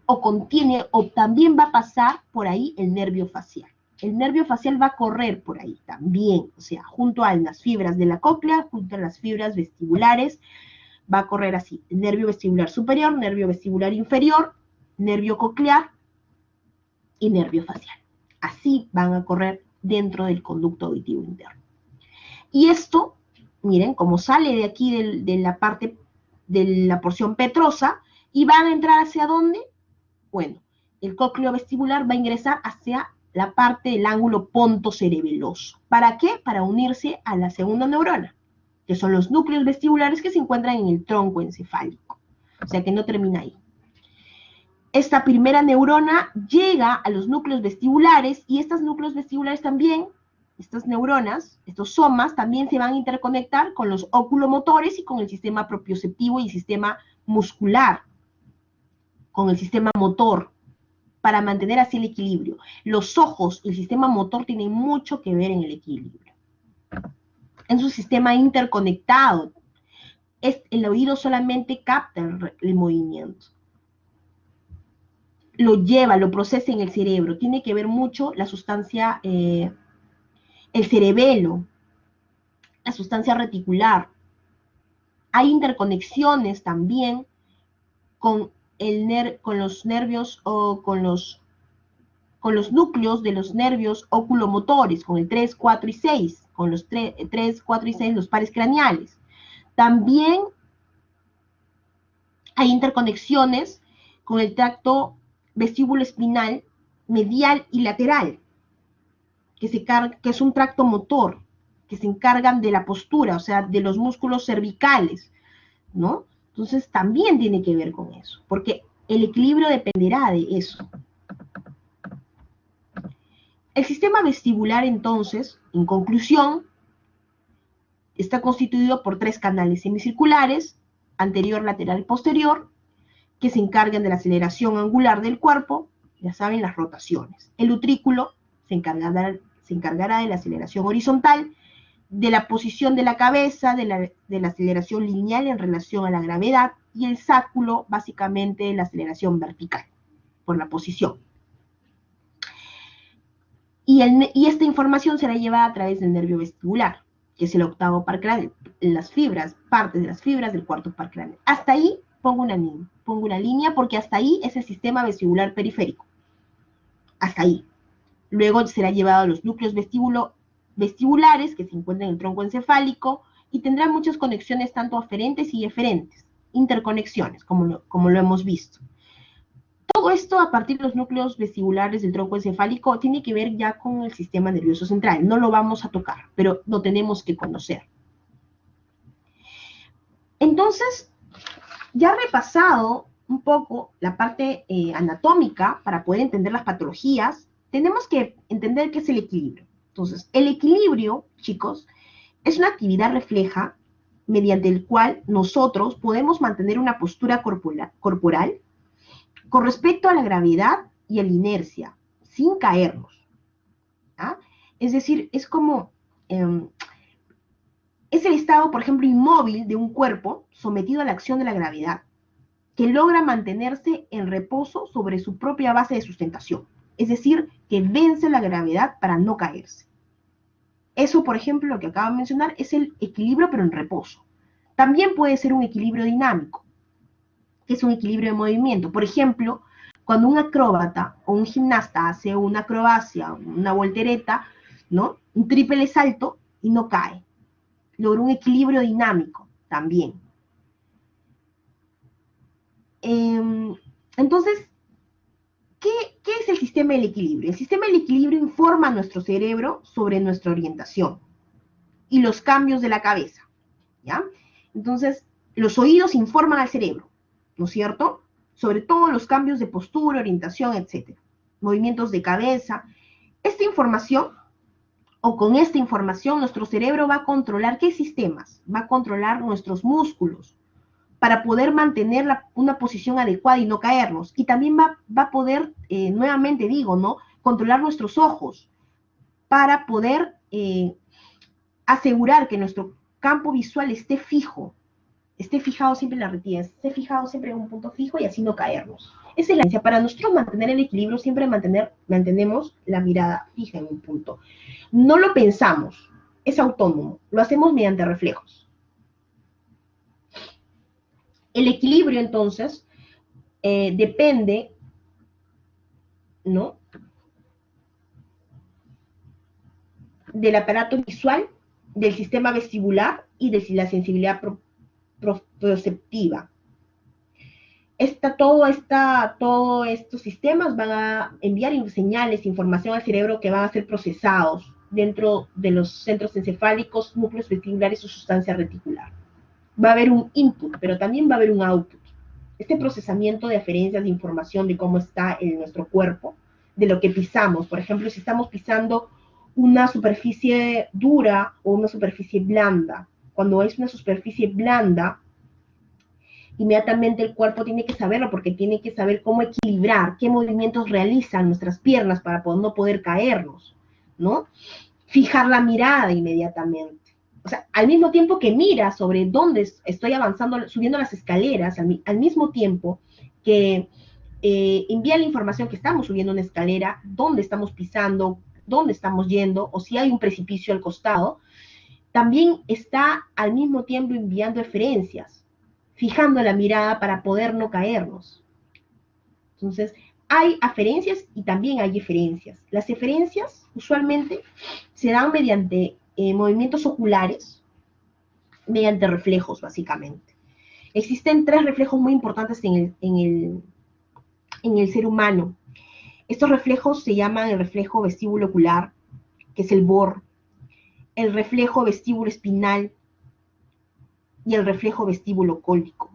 o contiene o también va a pasar por ahí el nervio facial. El nervio facial va a correr por ahí también, o sea, junto a las fibras de la cóclea, junto a las fibras vestibulares, va a correr así, el nervio vestibular superior, nervio vestibular inferior, nervio coclear y nervio facial. Así van a correr dentro del conducto auditivo interno. Y esto, miren, como sale de aquí de la parte de la porción petrosa, y van a entrar hacia dónde. Bueno, el cócleo vestibular va a ingresar hacia la parte del ángulo pontocerebeloso. ¿Para qué? Para unirse a la segunda neurona, que son los núcleos vestibulares que se encuentran en el tronco encefálico. O sea que no termina ahí. Esta primera neurona llega a los núcleos vestibulares y estos núcleos vestibulares también, estas neuronas, estos somas, también se van a interconectar con los oculomotores y con el sistema propioceptivo y el sistema muscular, con el sistema motor, para mantener así el equilibrio. Los ojos y el sistema motor tienen mucho que ver en el equilibrio. Es un sistema interconectado. El oído solamente capta el movimiento. Lo lleva, lo procesa en el cerebro. Tiene que ver mucho la sustancia, el cerebelo, la sustancia reticular. Hay interconexiones también con los nervios o con los núcleos de los nervios oculomotores, con el 3, 4 y 6, con los 3, 4 y 6, los pares craneales. También hay interconexiones con el tracto vestíbulo espinal medial y lateral, que es un tracto motor, que se encargan de la postura, o sea, de los músculos cervicales, ¿no? Entonces también tiene que ver con eso, porque el equilibrio dependerá de eso. El sistema vestibular, entonces, en conclusión, está constituido por 3 canales semicirculares, anterior, lateral y posterior, que se encargan de la aceleración angular del cuerpo, ya saben, las rotaciones. El utrículo se encargará de la aceleración horizontal, de la posición de la cabeza, de la aceleración lineal en relación a la gravedad, y el sáculo, básicamente, de la aceleración vertical, por la posición. Y esta información será llevada a través del nervio vestibular, que es el octavo par craneal, partes de las fibras del cuarto par craneal. Hasta ahí pongo una línea porque hasta ahí es el sistema vestibular periférico. Hasta ahí. Luego será llevado a los núcleos vestibulares que se encuentran en el tronco encefálico y tendrá muchas conexiones tanto aferentes y eferentes, interconexiones, como lo hemos visto. Todo esto a partir de los núcleos vestibulares del tronco encefálico tiene que ver ya con el sistema nervioso central. No lo vamos a tocar, pero lo tenemos que conocer. Entonces, ya repasado un poco la parte anatómica para poder entender las patologías, tenemos que entender qué es el equilibrio. Entonces, el equilibrio, chicos, es una actividad refleja mediante el cual nosotros podemos mantener una postura corporal con respecto a la gravedad y a la inercia, sin caernos. ¿Ah? Es decir, es como, es el estado, por ejemplo, inmóvil de un cuerpo sometido a la acción de la gravedad, que logra mantenerse en reposo sobre su propia base de sustentación. Es decir, que vence la gravedad para no caerse. Eso, por ejemplo, lo que acabo de mencionar, es el equilibrio, pero en reposo. También puede ser un equilibrio dinámico, que es un equilibrio de movimiento. Por ejemplo, cuando un acróbata o un gimnasta hace una acrobacia, una voltereta, ¿no? Un triple salto y no cae. Logra un equilibrio dinámico también. Entonces, ¿qué es el sistema del equilibrio? El sistema del equilibrio informa a nuestro cerebro sobre nuestra orientación y los cambios de la cabeza, ¿ya? Entonces, los oídos informan al cerebro, ¿no es cierto? Sobre todo los cambios de postura, orientación, etc. Movimientos de cabeza. Esta información, o con esta información, nuestro cerebro va a controlar ¿qué sistemas? Va a controlar nuestros músculos para poder mantener una posición adecuada y no caernos. Y también va a poder, nuevamente digo, ¿no? Controlar nuestros ojos para poder asegurar que nuestro campo visual esté fijo, esté fijado siempre en la retina, esté fijado siempre en un punto fijo y así no caernos. Esa es la esencia. Para nosotros mantener el equilibrio, siempre mantenemos la mirada fija en un punto. No lo pensamos, es autónomo, lo hacemos mediante reflejos. El equilibrio, entonces, depende, ¿no?, del aparato visual, del sistema vestibular y de la sensibilidad proprioceptiva. Todos estos sistemas van a enviar señales, información al cerebro que van a ser procesados dentro de los centros encefálicos, núcleos vestibulares o sustancia reticular. Va a haber un input, pero también va a haber un output. Este procesamiento de aferencias de información de cómo está en nuestro cuerpo, de lo que pisamos. Por ejemplo, si estamos pisando una superficie dura o una superficie blanda. Cuando es una superficie blanda, inmediatamente el cuerpo tiene que saberlo porque tiene que saber cómo equilibrar, qué movimientos realizan nuestras piernas para no poder caernos, ¿no? Fijar la mirada inmediatamente. O sea, al mismo tiempo que mira sobre dónde estoy avanzando, subiendo las escaleras, al mismo tiempo que envía la información que estamos subiendo una escalera, dónde estamos pisando, dónde estamos yendo, o si hay un precipicio al costado, también está al mismo tiempo enviando eferencias, fijando la mirada para poder no caernos. Entonces, hay aferencias y también hay eferencias. Las eferencias usualmente se dan mediante movimientos oculares, mediante reflejos, básicamente. Existen 3 reflejos muy importantes en el ser humano. Estos reflejos se llaman el reflejo vestíbulo ocular, que es el BOR, el reflejo vestíbulo espinal y el reflejo vestíbulo cólico.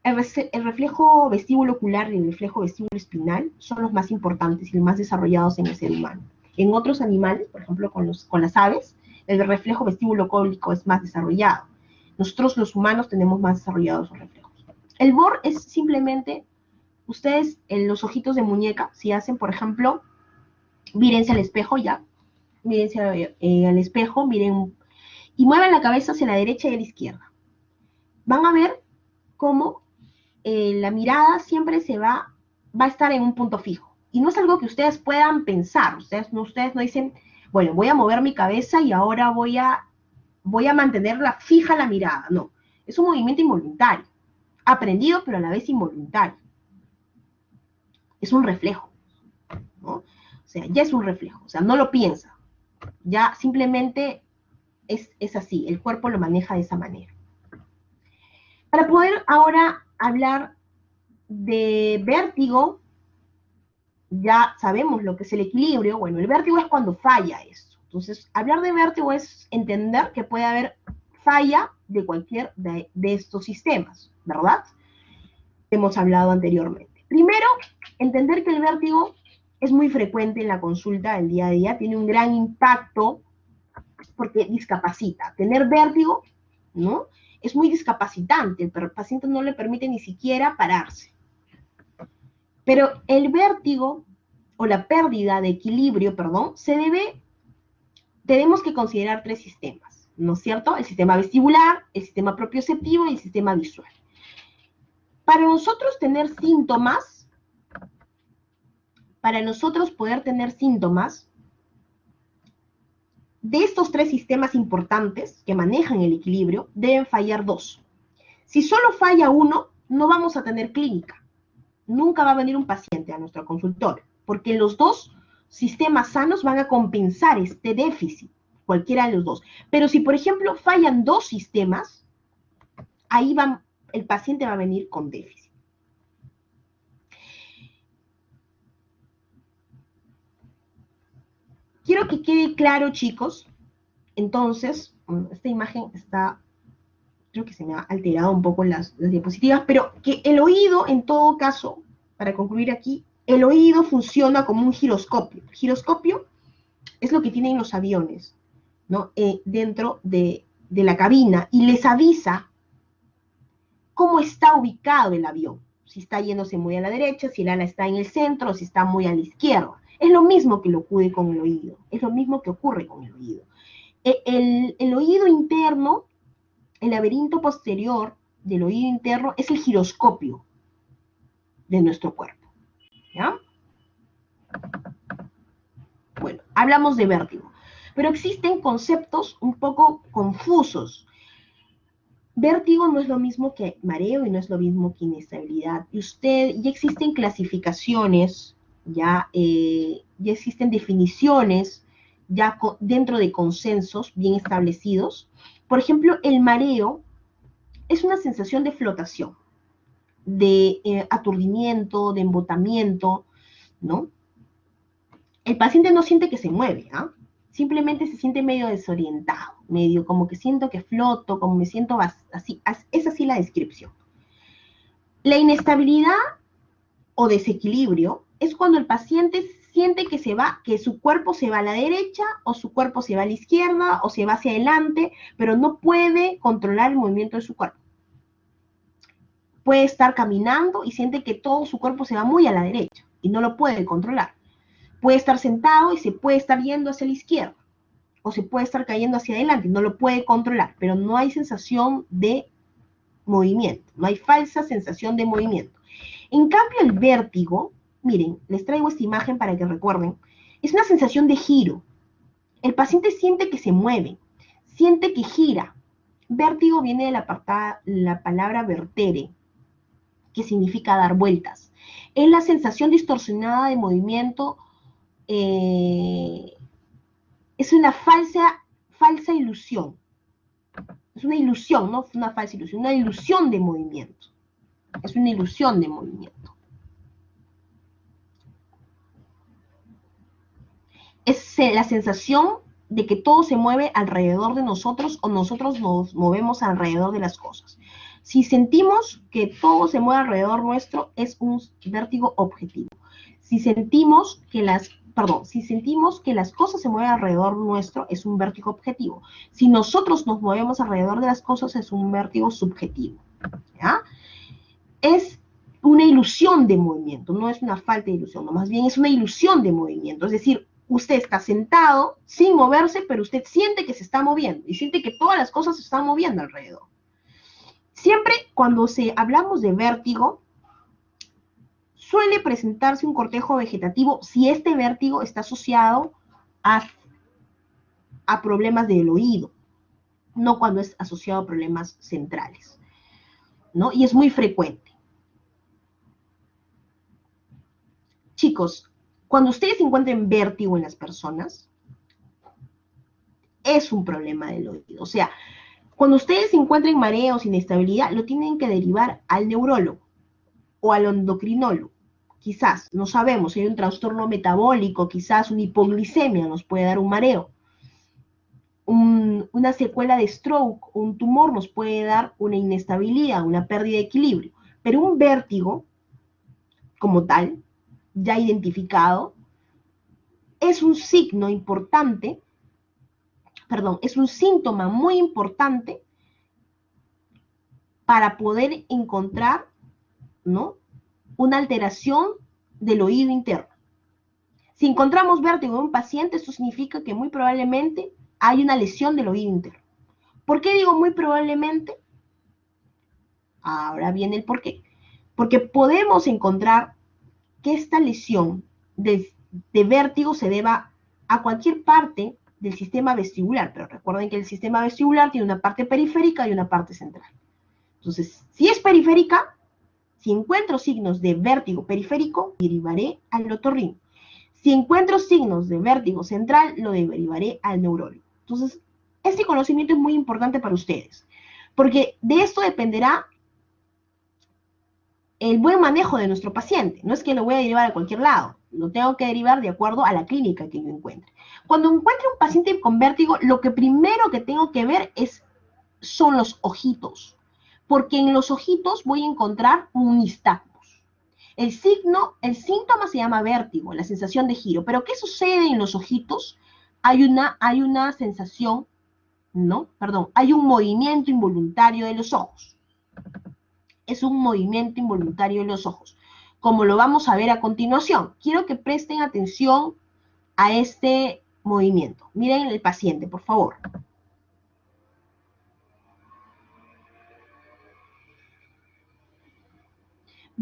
El reflejo vestíbulo ocular y el reflejo vestíbulo espinal son los más importantes y los más desarrollados en el ser humano. En otros animales, por ejemplo con las aves, el reflejo vestíbulo cólico es más desarrollado. Nosotros los humanos tenemos más desarrollados los reflejos. El BOR es simplemente, ustedes en los ojitos de muñeca, si hacen, por ejemplo, mírense al espejo ya, mírense al espejo, miren, y muevan la cabeza hacia la derecha y a la izquierda. Van a ver cómo la mirada siempre va a estar en un punto fijo. Y no es algo que ustedes puedan pensar. Ustedes no dicen, bueno, voy a mover mi cabeza y ahora voy a mantenerla fija la mirada. No, es un movimiento involuntario. Aprendido, pero a la vez involuntario. Es un reflejo, ¿no? O sea, ya es un reflejo. O sea, no lo piensa. Ya simplemente es así. El cuerpo lo maneja de esa manera. Para poder ahora hablar de vértigo, ya sabemos lo que es el equilibrio. Bueno, el vértigo es cuando falla esto. Entonces, hablar de vértigo es entender que puede haber falla de cualquier de estos sistemas, ¿verdad? Hemos hablado anteriormente. Primero, entender que el vértigo es muy frecuente en la consulta del día a día, tiene un gran impacto porque discapacita. Tener vértigo, ¿no?, es muy discapacitante, pero el paciente no le permite ni siquiera pararse. Pero el vértigo o la pérdida de equilibrio, perdón, tenemos que considerar 3 sistemas, ¿no es cierto? El sistema vestibular, el sistema propioceptivo y el sistema visual. Para nosotros tener síntomas, para nosotros poder tener síntomas, de estos 3 sistemas importantes que manejan el equilibrio, deben fallar 2. Si solo falla uno, no vamos a tener clínica. Nunca va a venir un paciente a nuestro consultorio, porque los 2 sistemas sanos van a compensar este déficit, cualquiera de los 2. Pero si, por ejemplo, fallan 2 sistemas, ahí el paciente va a venir con déficit. quiero que quede claro, chicos. Entonces, esta imagen está, creo que se me ha alterado un poco las diapositivas, pero que el oído, en todo caso, para concluir aquí, el oído funciona como un giroscopio. El giroscopio es lo que tienen los aviones, ¿no? Dentro de la cabina, y les avisa cómo está ubicado el avión. Si está yéndose muy a la derecha, si el ala está en el centro, si está muy a la izquierda. Es lo mismo que lo ocurre con el oído. Es lo mismo que ocurre con el oído. El oído interno, el laberinto posterior del oído interno, es el giroscopio de nuestro cuerpo. ¿Ya? Bueno, hablamos de vértigo. Pero existen conceptos un poco confusos. Vértigo no es lo mismo que mareo y no es lo mismo que inestabilidad. Y ya existen clasificaciones, ya existen definiciones, ya dentro de consensos bien establecidos. Por ejemplo, el mareo es una sensación de flotación, de aturdimiento, de embotamiento, ¿no? El paciente no siente que se mueve, ¿ah? Simplemente se siente medio desorientado, medio como que siento que floto, como me siento así, es así la descripción. La inestabilidad o desequilibrio es cuando el paciente siente que su cuerpo se va a la derecha, o su cuerpo se va a la izquierda, o se va hacia adelante, pero no puede controlar el movimiento de su cuerpo. Puede estar caminando y siente que todo su cuerpo se va muy a la derecha y no lo puede controlar. Puede estar sentado y se puede estar yendo hacia la izquierda, o se puede estar cayendo hacia adelante, no lo puede controlar, pero no hay sensación de movimiento, no hay falsa sensación de movimiento. En cambio, el vértigo, miren, les traigo esta imagen para que recuerden, es una sensación de giro. El paciente siente que se mueve, siente que gira. Vértigo viene de la palabra vertere, que significa dar vueltas. Es la sensación distorsionada de movimiento. Es una falsa ilusión. Es una ilusión, no una falsa ilusión, una ilusión de movimiento. Es una ilusión de movimiento. Es la sensación de que todo se mueve alrededor de nosotros, o nosotros nos movemos alrededor de las cosas. Si sentimos que todo se mueve alrededor nuestro, es un vértigo objetivo. Si sentimos que las cosas se mueven alrededor nuestro, es un vértigo objetivo. Si nosotros nos movemos alrededor de las cosas, es un vértigo subjetivo. ¿Ya? Es una ilusión de movimiento, no es una falta de ilusión, no, más bien es una ilusión de movimiento. Es decir, usted está sentado sin moverse, pero usted siente que se está moviendo y siente que todas las cosas se están moviendo alrededor. Siempre cuando hablamos de vértigo, suele presentarse un cortejo vegetativo si este vértigo está asociado a problemas del oído, no cuando es asociado a problemas centrales, ¿no? Y es muy frecuente. Chicos, cuando ustedes encuentren vértigo en las personas, es un problema del oído. O sea, cuando ustedes encuentren mareos, inestabilidad, lo tienen que derivar al neurólogo o al endocrinólogo. Quizás, no sabemos, si hay un trastorno metabólico, quizás una hipoglicemia nos puede dar un mareo. Una secuela de stroke, un tumor nos puede dar una inestabilidad, una pérdida de equilibrio. Pero un vértigo, como tal, ya identificado, es un signo importante, es un síntoma muy importante para poder encontrar, ¿no?, una alteración del oído interno. Si encontramos vértigo en un paciente, esto significa que muy probablemente hay una lesión del oído interno. ¿Por qué digo muy probablemente? Ahora viene el porqué. Porque podemos encontrar que esta lesión de vértigo se deba a cualquier parte del sistema vestibular, pero recuerden que el sistema vestibular tiene una parte periférica y una parte central. Entonces, si es periférica, si encuentro signos de vértigo periférico, derivaré al otorrino. Si encuentro signos de vértigo central, lo derivaré al neurólogo. Entonces, este conocimiento es muy importante para ustedes, porque de esto dependerá el buen manejo de nuestro paciente. No es que lo voy a derivar a cualquier lado. Lo tengo que derivar de acuerdo a la clínica que yo encuentre. Cuando encuentre un paciente con vértigo, lo que primero que tengo que ver son los ojitos, porque en los ojitos voy a encontrar un nistagmus. El síntoma se llama vértigo, la sensación de giro. Pero ¿qué sucede en los ojitos? Hay una sensación, no, perdón, hay un movimiento involuntario de los ojos. Es un movimiento involuntario de los ojos, como lo vamos a ver a continuación. Quiero que presten atención a este movimiento. Miren el paciente, por favor.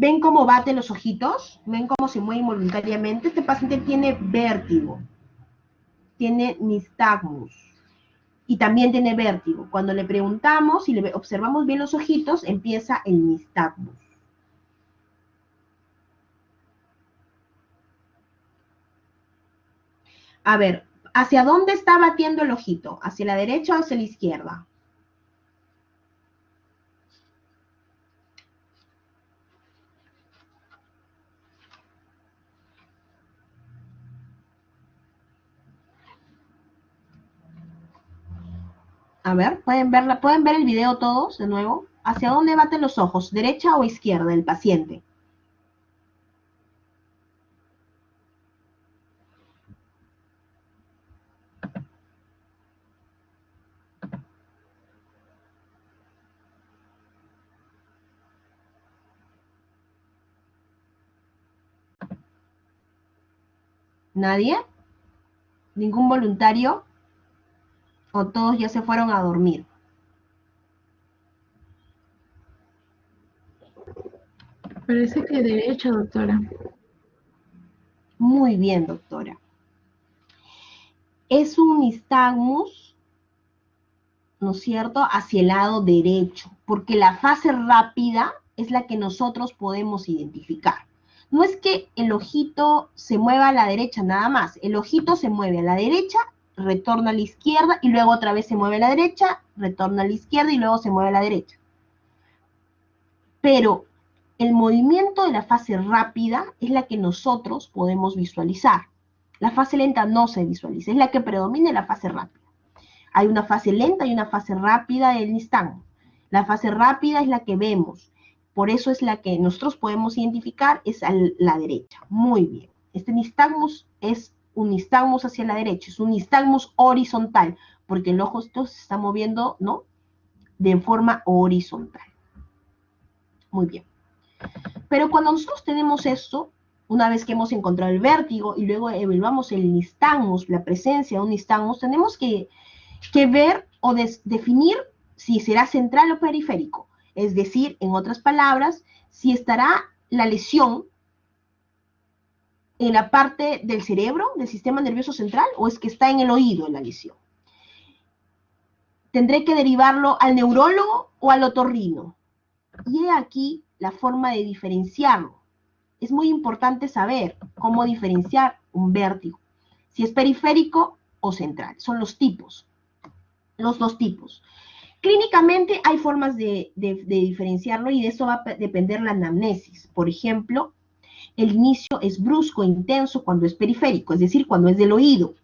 ¿Ven cómo bate los ojitos? ¿Ven cómo se mueve involuntariamente? Este paciente tiene vértigo, tiene nistagmus y también tiene vértigo. Cuando le preguntamos y le observamos bien los ojitos, empieza el nistagmus. A ver, ¿hacia dónde está batiendo el ojito? ¿Hacia la derecha o hacia la izquierda? A ver, ¿pueden ver el video todos de nuevo? ¿Hacia dónde baten los ojos? ¿Derecha o izquierda del paciente? ¿Nadie? ¿Ningún voluntario? ¿O todos ya se fueron a dormir? Parece que derecha, doctora. Muy bien, doctora. Es un nistagmus, ¿no es cierto?, hacia el lado derecho, porque la fase rápida es la que nosotros podemos identificar. No es que el ojito se mueva a la derecha nada más, el ojito se mueve a la derecha, retorna a la izquierda y luego otra vez se mueve a la derecha, retorna a la izquierda y luego se mueve a la derecha. Pero el movimiento de la fase rápida es la que nosotros podemos visualizar. La fase lenta no se visualiza, es la que predomina en la fase rápida. Hay una fase lenta y una fase rápida del nistagmus. La fase rápida es la que vemos, por eso es la que nosotros podemos identificar, es a la derecha. Muy bien. Este nistagmus es un nistagmus hacia la derecha, es un nistagmus horizontal, porque el ojo se está moviendo, ¿no?, de forma horizontal. Muy bien. Pero cuando nosotros tenemos esto, una vez que hemos encontrado el vértigo y luego evaluamos el nistagmus, la presencia de un nistagmus, tenemos que ver o definir si será central o periférico. Es decir, en otras palabras, si estará la lesión en la parte del cerebro, del sistema nervioso central, o es que está en el oído la lesión. Tendré que derivarlo al neurólogo o al otorrino. Y he aquí la forma de diferenciarlo. Es muy importante saber cómo diferenciar un vértigo, si es periférico o central. Son los tipos, los dos tipos. Clínicamente hay formas de diferenciarlo y de eso va a depender la anamnesis. Por ejemplo, el inicio es brusco e intenso cuando es periférico, es decir, cuando es del oído.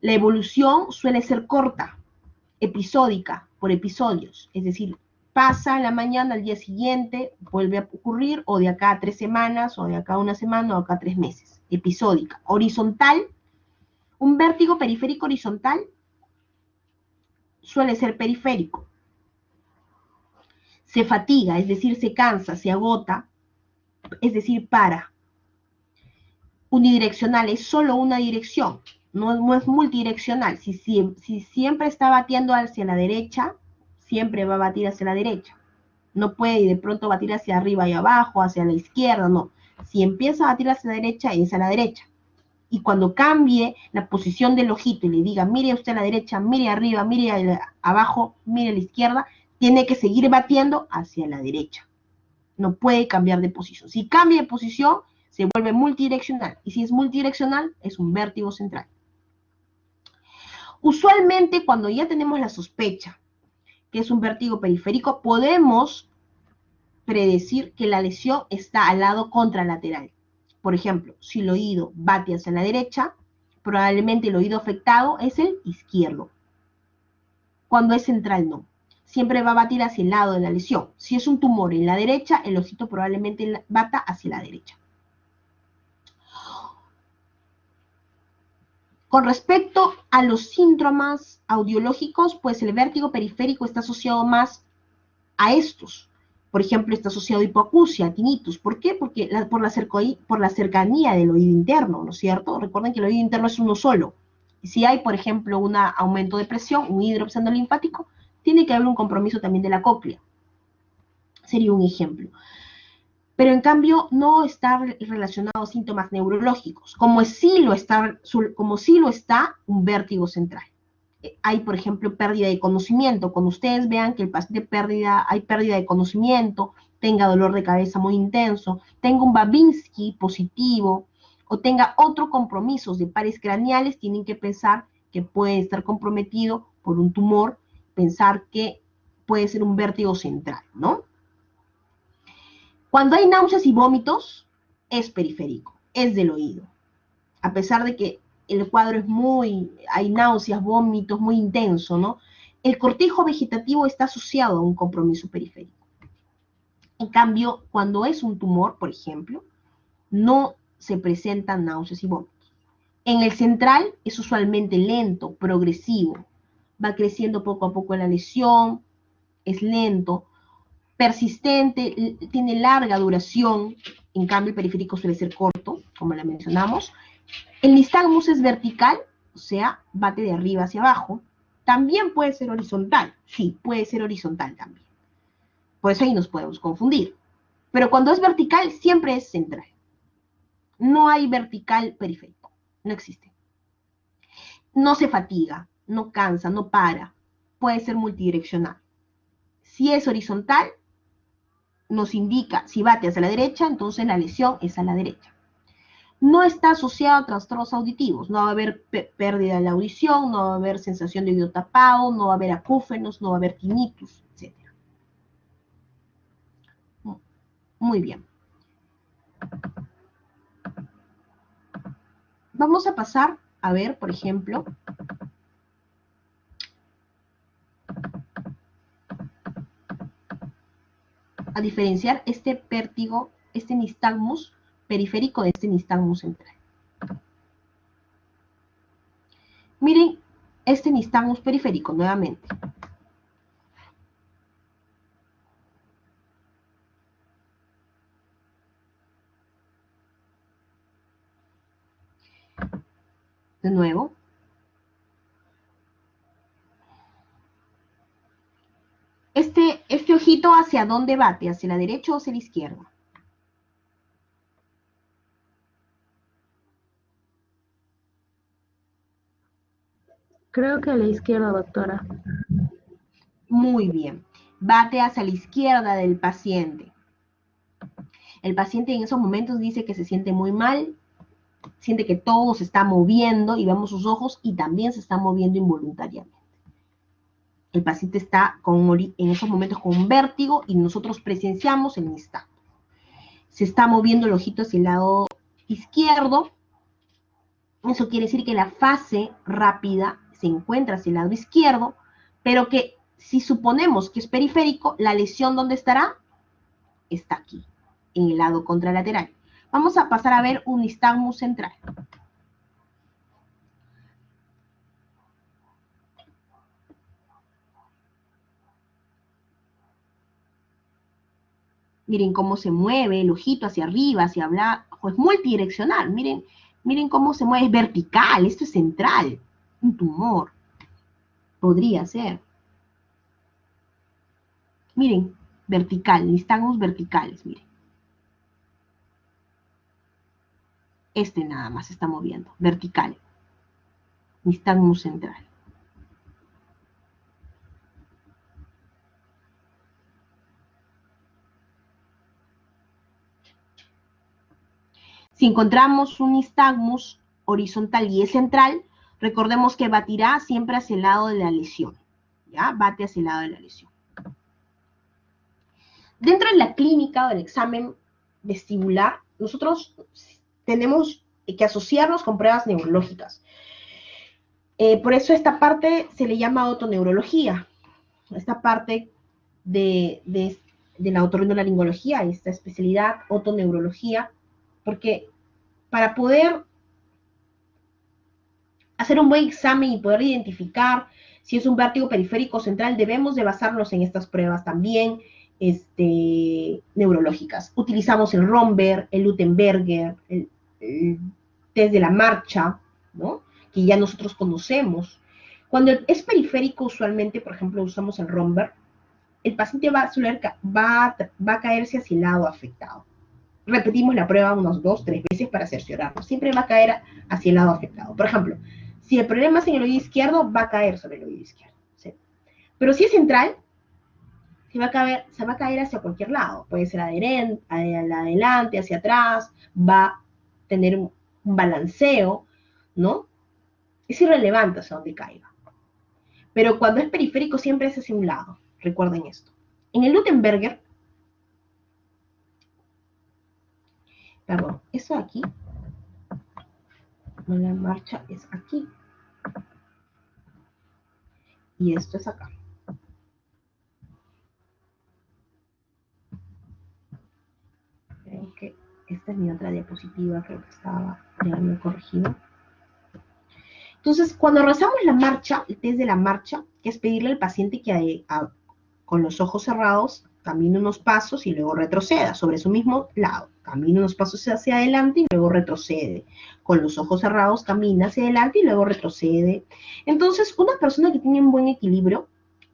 La evolución suele ser corta, episódica, por episodios, es decir, pasa en la mañana, al día siguiente vuelve a ocurrir, o de acá a 3 semanas, o de acá a 1 semana, o de acá a 3 meses. Episódica. Horizontal, un vértigo periférico horizontal suele ser periférico. Se fatiga, es decir, se cansa, se agota, es decir, para. Unidireccional es solo una dirección, no es multidireccional. Si siempre está batiendo hacia la derecha, siempre va a batir hacia la derecha. No puede de pronto batir hacia arriba y abajo, hacia la izquierda, no. Si empieza a batir hacia la derecha, es a la derecha. Y cuando cambie la posición del ojito y le diga, mire usted a la derecha, mire arriba, mire abajo, mire a la izquierda, tiene que seguir batiendo hacia la derecha. No puede cambiar de posición. Si cambia de posición, se vuelve multidireccional. Y si es multidireccional, es un vértigo central. Usualmente, cuando ya tenemos la sospecha que es un vértigo periférico, podemos predecir que la lesión está al lado contralateral. Por ejemplo, si el oído bate hacia la derecha, probablemente el oído afectado es el izquierdo. Cuando es central, no. Siempre va a batir hacia el lado de la lesión. Si es un tumor en la derecha, el ojito probablemente bata hacia la derecha. Con respecto a los síntomas audiológicos, pues el vértigo periférico está asociado más a estos. Por ejemplo, está asociado a hipoacusia, a tinnitus. ¿Por qué? Porque por la cercanía del oído interno, ¿no es cierto? Recuerden que el oído interno es uno solo. Y si hay, por ejemplo, un aumento de presión, un hidropsando linfático, tiene que haber un compromiso también de la cóclea. Sería un ejemplo. Pero en cambio no está relacionado a síntomas neurológicos, como sí lo está un vértigo central. Hay, por ejemplo, pérdida de conocimiento. Cuando ustedes vean que el paciente hay pérdida de conocimiento, tenga dolor de cabeza muy intenso, tenga un Babinski positivo o tenga otro compromisos de pares craneales, tienen que pensar que puede estar comprometido por un tumor, pensar que puede ser un vértigo central, ¿no? Cuando hay náuseas y vómitos, es periférico, es del oído. A pesar de que el cuadro es hay náuseas, vómitos, muy intenso, ¿no? El cortejo vegetativo está asociado a un compromiso periférico. En cambio, cuando es un tumor, por ejemplo, no se presentan náuseas y vómitos. En el central es usualmente lento, progresivo. Va creciendo poco a poco la lesión, es lento, persistente, tiene larga duración. En cambio, el periférico suele ser corto, como le mencionamos. El nistagmus es vertical, o sea, bate de arriba hacia abajo. También puede ser horizontal. Sí, puede ser horizontal también. Por eso ahí nos podemos confundir. Pero cuando es vertical, siempre es central. No hay vertical periférico. No existe. No se fatiga, no cansa, no para. Puede ser multidireccional. Si es horizontal, nos indica, si bate hacia la derecha, entonces la lesión es a la derecha. No está asociado a trastornos auditivos, no va a haber pérdida de la audición, no va a haber sensación de oído tapado, no va a haber acúfenos, no va a haber tinnitus, etc. Muy bien. Vamos a pasar a ver, por ejemplo, a diferenciar este vértigo, este nistagmus periférico de este nistagmus central. Miren este nistagmus periférico nuevamente. De nuevo. Este ojito, ¿hacia dónde bate? ¿Hacia la derecha o hacia la izquierda? Creo que a la izquierda, doctora. Muy bien. Bate hacia la izquierda del paciente. El paciente en esos momentos dice que se siente muy mal, siente que todo se está moviendo y vemos sus ojos y también se está moviendo involuntariamente. El paciente está en esos momentos con un vértigo y nosotros presenciamos el nistagmus. Se está moviendo el ojito hacia el lado izquierdo. Eso quiere decir que la fase rápida se encuentra hacia el lado izquierdo, pero que si suponemos que es periférico, la lesión ¿dónde estará? Está aquí, en el lado contralateral. Vamos a pasar a ver un nistagmus central. Miren cómo se mueve el ojito hacia arriba, hacia abajo, es multidireccional. Miren cómo se mueve, es vertical, esto es central, un tumor. Podría ser. Miren, vertical, nistagmus verticales, miren. Este nada más se está moviendo, vertical. Nistagmus central. Si encontramos un nistagmus horizontal y es central, recordemos que batirá siempre hacia el lado de la lesión. ¿Ya? Bate hacia el lado de la lesión. Dentro de la clínica o del examen vestibular, nosotros tenemos que asociarnos con pruebas neurológicas. Por eso esta parte se le llama otoneurología. Esta parte de la otorrinolaringología, esta especialidad otoneurología, porque para poder hacer un buen examen y poder identificar si es un vértigo periférico central, debemos de basarnos en estas pruebas también neurológicas. Utilizamos el Romberg, el Lutemberger, el test de la marcha, ¿no? Que ya nosotros conocemos. Cuando es periférico, usualmente, por ejemplo, usamos el Romberg, el paciente va a caerse hacia el lado afectado. Repetimos la prueba unos 2, 3 veces para cerciorarnos. Siempre va a caer hacia el lado afectado. Por ejemplo, si el problema es en el oído izquierdo, va a caer sobre el oído izquierdo. ¿Sí? Pero si es central, se va a caer hacia cualquier lado. Puede ser adelante, hacia atrás, va a tener un balanceo, ¿no? Es irrelevante hacia dónde caiga. Pero cuando es periférico siempre es hacia un lado. Recuerden esto. En el Lutemberger, perdón, eso aquí, no, la marcha es aquí. Y esto es acá. Creo que esta es mi otra diapositiva, creo que estaba ya me he corregido. Entonces, cuando realizamos la marcha, el test de la marcha, que es pedirle al paciente que con los ojos cerrados camine unos pasos y luego retroceda sobre su mismo lado. Camina unos pasos hacia adelante y luego retrocede. Con los ojos cerrados camina hacia adelante y luego retrocede. Entonces, una persona que tiene un buen equilibrio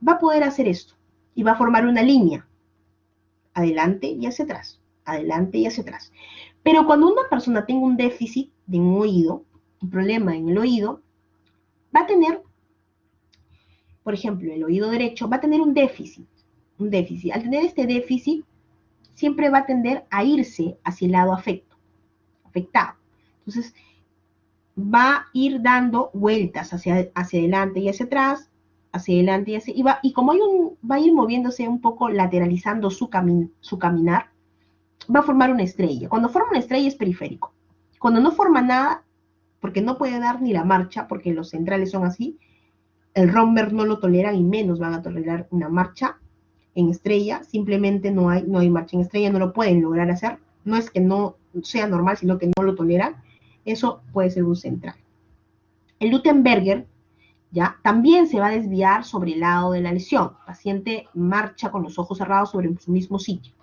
va a poder hacer esto y va a formar una línea. Adelante y hacia atrás. Adelante y hacia atrás. Pero cuando una persona tenga un déficit de un oído, un problema en el oído, va a tener, por ejemplo, el oído derecho va a tener un déficit. Al tener este déficit, siempre va a tender a irse hacia el lado afectado. Entonces, va a ir dando vueltas hacia adelante y hacia atrás, hacia adelante y como va a ir moviéndose un poco, lateralizando su caminar, va a formar una estrella. Cuando forma una estrella es periférico. Cuando no forma nada, porque no puede dar ni la marcha, porque los centrales son así, el Romberg no lo toleran y menos van a tolerar una marcha en estrella, simplemente no hay marcha en estrella, no lo pueden lograr hacer, no es que no sea normal, sino que no lo toleran, eso puede ser un central. El Lutemberger, ¿ya? También se va a desviar sobre el lado de la lesión, el paciente marcha con los ojos cerrados sobre su mismo sitio.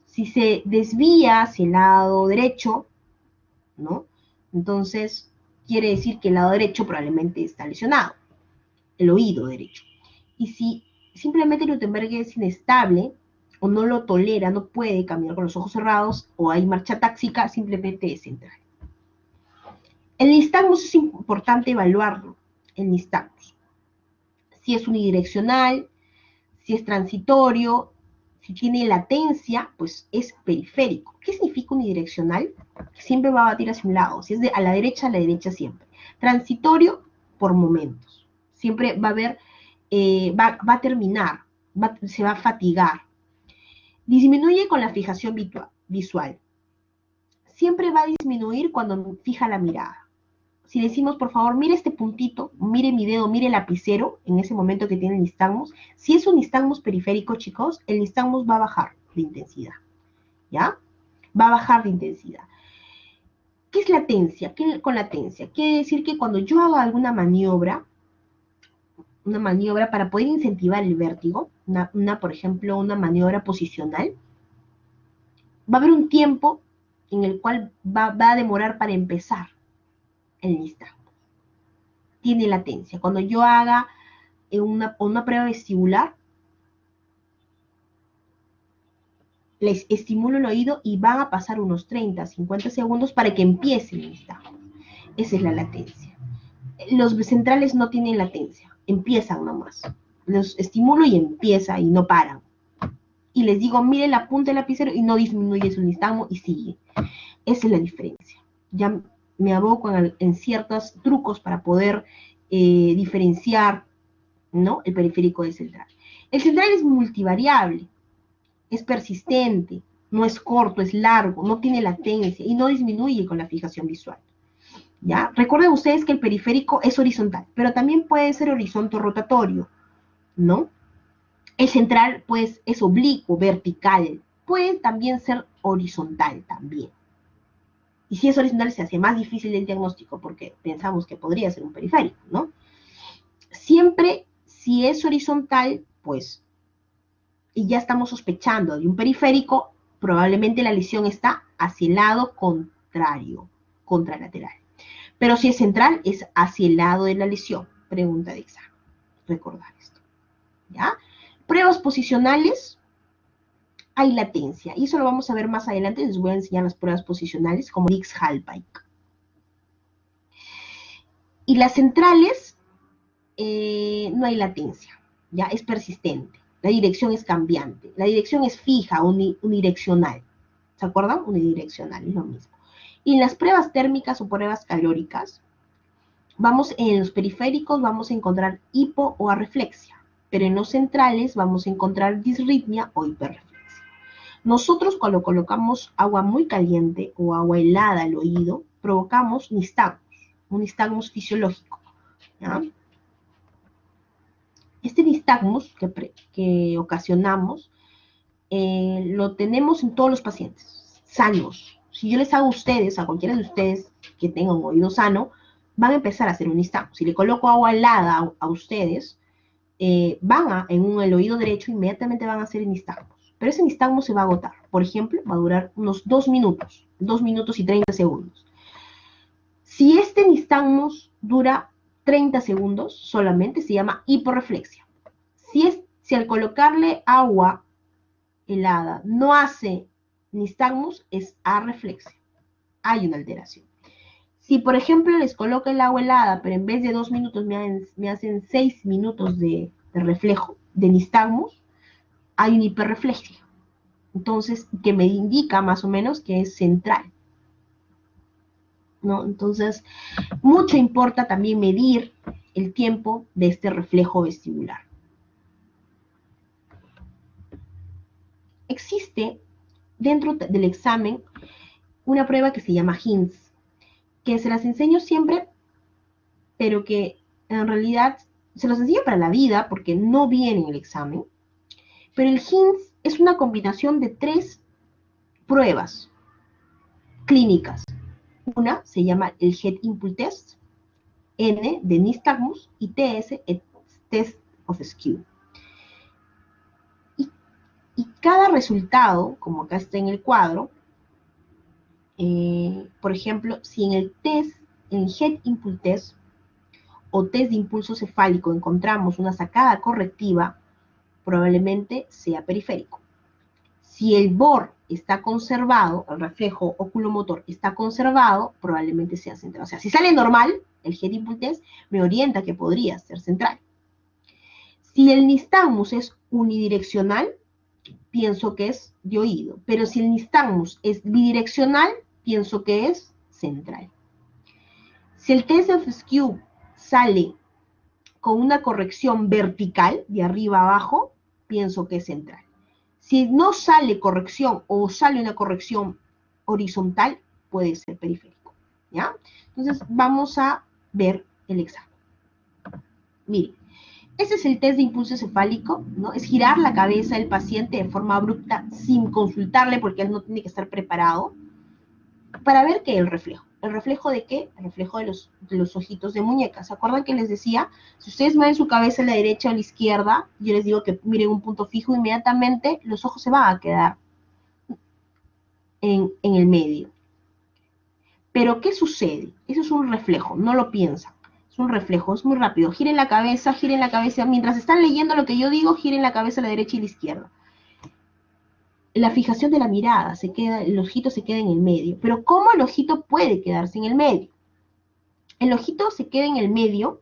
Si se desvía hacia el lado derecho, ¿no? Entonces, quiere decir que el lado derecho probablemente está lesionado, el oído derecho. Y si simplemente el Lutemberger es inestable, o no lo tolera, no puede caminar con los ojos cerrados, o hay marcha táxica, simplemente es central. El nistagmus es importante evaluarlo, el nistagmus. Si es unidireccional, si es transitorio, si tiene latencia, pues es periférico. ¿Qué significa unidireccional? Siempre va a batir hacia un lado. Si es a la derecha siempre. Transitorio, por momentos. Siempre va a haber, va a terminar, se va a fatigar. Disminuye con la fijación visual. Siempre va a disminuir cuando fija la mirada. Si decimos, por favor, mire este puntito, mire mi dedo, mire el lapicero, en ese momento que tiene el nistagmus. Si es un nistagmus periférico, chicos, el nistagmus va a bajar de intensidad, ¿ya? Va a bajar de intensidad. ¿Qué es latencia? Con latencia, quiere decir que cuando yo haga alguna maniobra para poder incentivar el vértigo, por ejemplo, una maniobra posicional, va a haber un tiempo en el cual va a demorar para empezar el nistagmus. Tiene latencia. Cuando yo haga una prueba vestibular, les estimulo el oído y van a pasar unos 30, 50 segundos para que empiece el nistagmus. Esa es la latencia. Los centrales no tienen latencia, empiezan nomás. Los estimulo y empieza y no paran. Y les digo, miren la punta del lapicero y no disminuye su nistagmus y sigue. Esa es la diferencia. Ya me aboco en ciertos trucos para poder diferenciar, ¿no?, el periférico del central. El central es multivariable, es persistente, no es corto, es largo, no tiene latencia y no disminuye con la fijación visual. ¿Ya? Recuerden ustedes que el periférico es horizontal, pero también puede ser horizonte rotatorio, ¿no? El central, pues, es oblicuo, vertical. Puede también ser horizontal también. Y si es horizontal se hace más difícil el diagnóstico porque pensamos que podría ser un periférico, ¿no? Siempre, si es horizontal, pues, y ya estamos sospechando de un periférico, probablemente la lesión está hacia el lado contrario, contralateral. Pero si es central, es hacia el lado de la lesión. Pregunta de examen. Recordar esto. ¿Ya? Pruebas posicionales, hay latencia. Y eso lo vamos a ver más adelante. Les voy a enseñar las pruebas posicionales como Dix-Hallpike. Y las centrales, no hay latencia. ¿Ya? Es persistente. La dirección es cambiante. La dirección es fija, unidireccional. ¿Se acuerdan? Unidireccional, es lo mismo. Y en las pruebas térmicas o pruebas calóricas, en los periféricos vamos a encontrar hipo o arreflexia, pero en los centrales vamos a encontrar disritmia o hiperreflexia. Nosotros cuando colocamos agua muy caliente o agua helada al oído, provocamos nistagmus, un nistagmus fisiológico. ¿Ya? Este nistagmus que ocasionamos lo tenemos en todos los pacientes sanos. Si yo les hago a ustedes, a cualquiera de ustedes que tengan un oído sano, van a empezar a hacer un nistagmus. Si le coloco agua helada a ustedes, en el oído derecho inmediatamente van a hacer el nistagmus. Pero ese nistagmus se va a agotar. Por ejemplo, va a durar unos 2 minutos y 30 segundos. Si este nistagmus dura 30 segundos solamente, se llama hiporreflexia. Si al colocarle agua helada no hace nistagmus, es arreflexia. Hay una alteración. Si, por ejemplo, les coloco el agua helada, pero en vez de 2 minutos me hacen 6 minutos de reflejo, de nistagmus, hay una hiperreflexia. Entonces, que me indica más o menos que es central. ¿No? Entonces, mucho importa también medir el tiempo de este reflejo vestibular. Existe dentro del examen una prueba que se llama HINS, que se las enseño siempre, pero que en realidad se los enseño para la vida porque no viene en el examen. Pero el HINS es una combinación de 3 pruebas clínicas. Una se llama el Head Impulse Test, N de nistagmus y TS es Test of Skew. Y cada resultado, como acá está en el cuadro, por ejemplo, si en el Head Impulse Test o test de impulso cefálico encontramos una sacada correctiva, probablemente sea periférico. Si el BOR está conservado, el reflejo oculomotor está conservado, probablemente sea central. O sea, si sale normal, el Head Impulse Test me orienta que podría ser central. Si el nistagmus es unidireccional, pienso que es de oído. Pero si el nistagmus es bidireccional, pienso que es central. Si el test of skew sale con una corrección vertical, de arriba a abajo, pienso que es central. Si no sale corrección o sale una corrección horizontal, puede ser periférico. ¿Ya? Entonces, vamos a ver el examen. Miren, este es el test de impulso cefálico, ¿no? Es girar la cabeza del paciente de forma abrupta sin consultarle porque él no tiene que estar preparado para ver qué es el reflejo. ¿El reflejo de qué? El reflejo de los ojitos de muñeca. ¿Se acuerdan que les decía? Si ustedes mueven su cabeza a la derecha o a la izquierda, yo les digo que miren un punto fijo, inmediatamente los ojos se van a quedar en el medio. Pero, ¿qué sucede? Eso es un reflejo, no lo piensan. Es un reflejo, es muy rápido. Giren la cabeza, mientras están leyendo lo que yo digo, giren la cabeza a la derecha y a la izquierda. La fijación de la mirada, el ojito se queda en el medio. Pero ¿cómo el ojito puede quedarse en el medio? El ojito se queda en el medio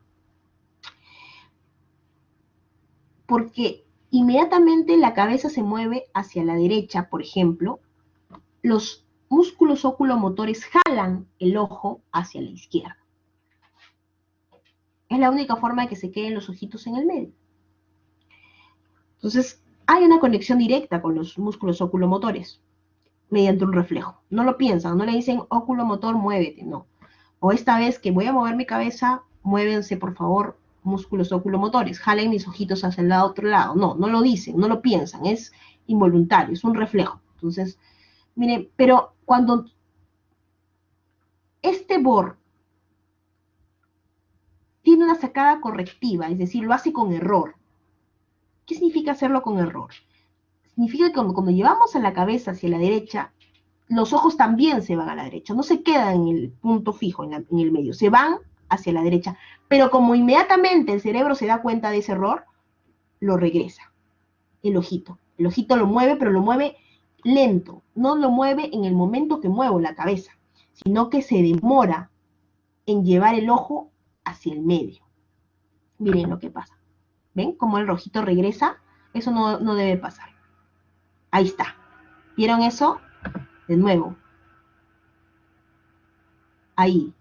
porque inmediatamente la cabeza se mueve hacia la derecha, por ejemplo, los músculos oculomotores jalan el ojo hacia la izquierda. Es la única forma de que se queden los ojitos en el medio. Entonces, hay una conexión directa con los músculos oculomotores. mediante un reflejo. No lo piensan, no le dicen oculomotor, muévete, no. O esta vez que voy a mover mi cabeza, muévense por favor músculos oculomotores, jalen mis ojitos hacia el lado, otro lado. No, no lo dicen, no lo piensan, es involuntario, es un reflejo. Entonces, miren, pero cuando este BOR tiene una sacada correctiva, es decir, lo hace con error. ¿Qué significa hacerlo con error? Significa que cuando llevamos a la cabeza hacia la derecha, los ojos también se van a la derecha, no se quedan en el punto fijo, en el medio, se van hacia la derecha. Pero como inmediatamente el cerebro se da cuenta de ese error, lo regresa, el ojito. El ojito lo mueve, pero lo mueve lento, no lo mueve en el momento que muevo la cabeza, sino que se demora en llevar el ojo hacia el medio. Miren lo que pasa. ¿Ven cómo el rojito regresa? Eso no debe pasar. Ahí está. ¿Vieron eso? De nuevo. Ahí.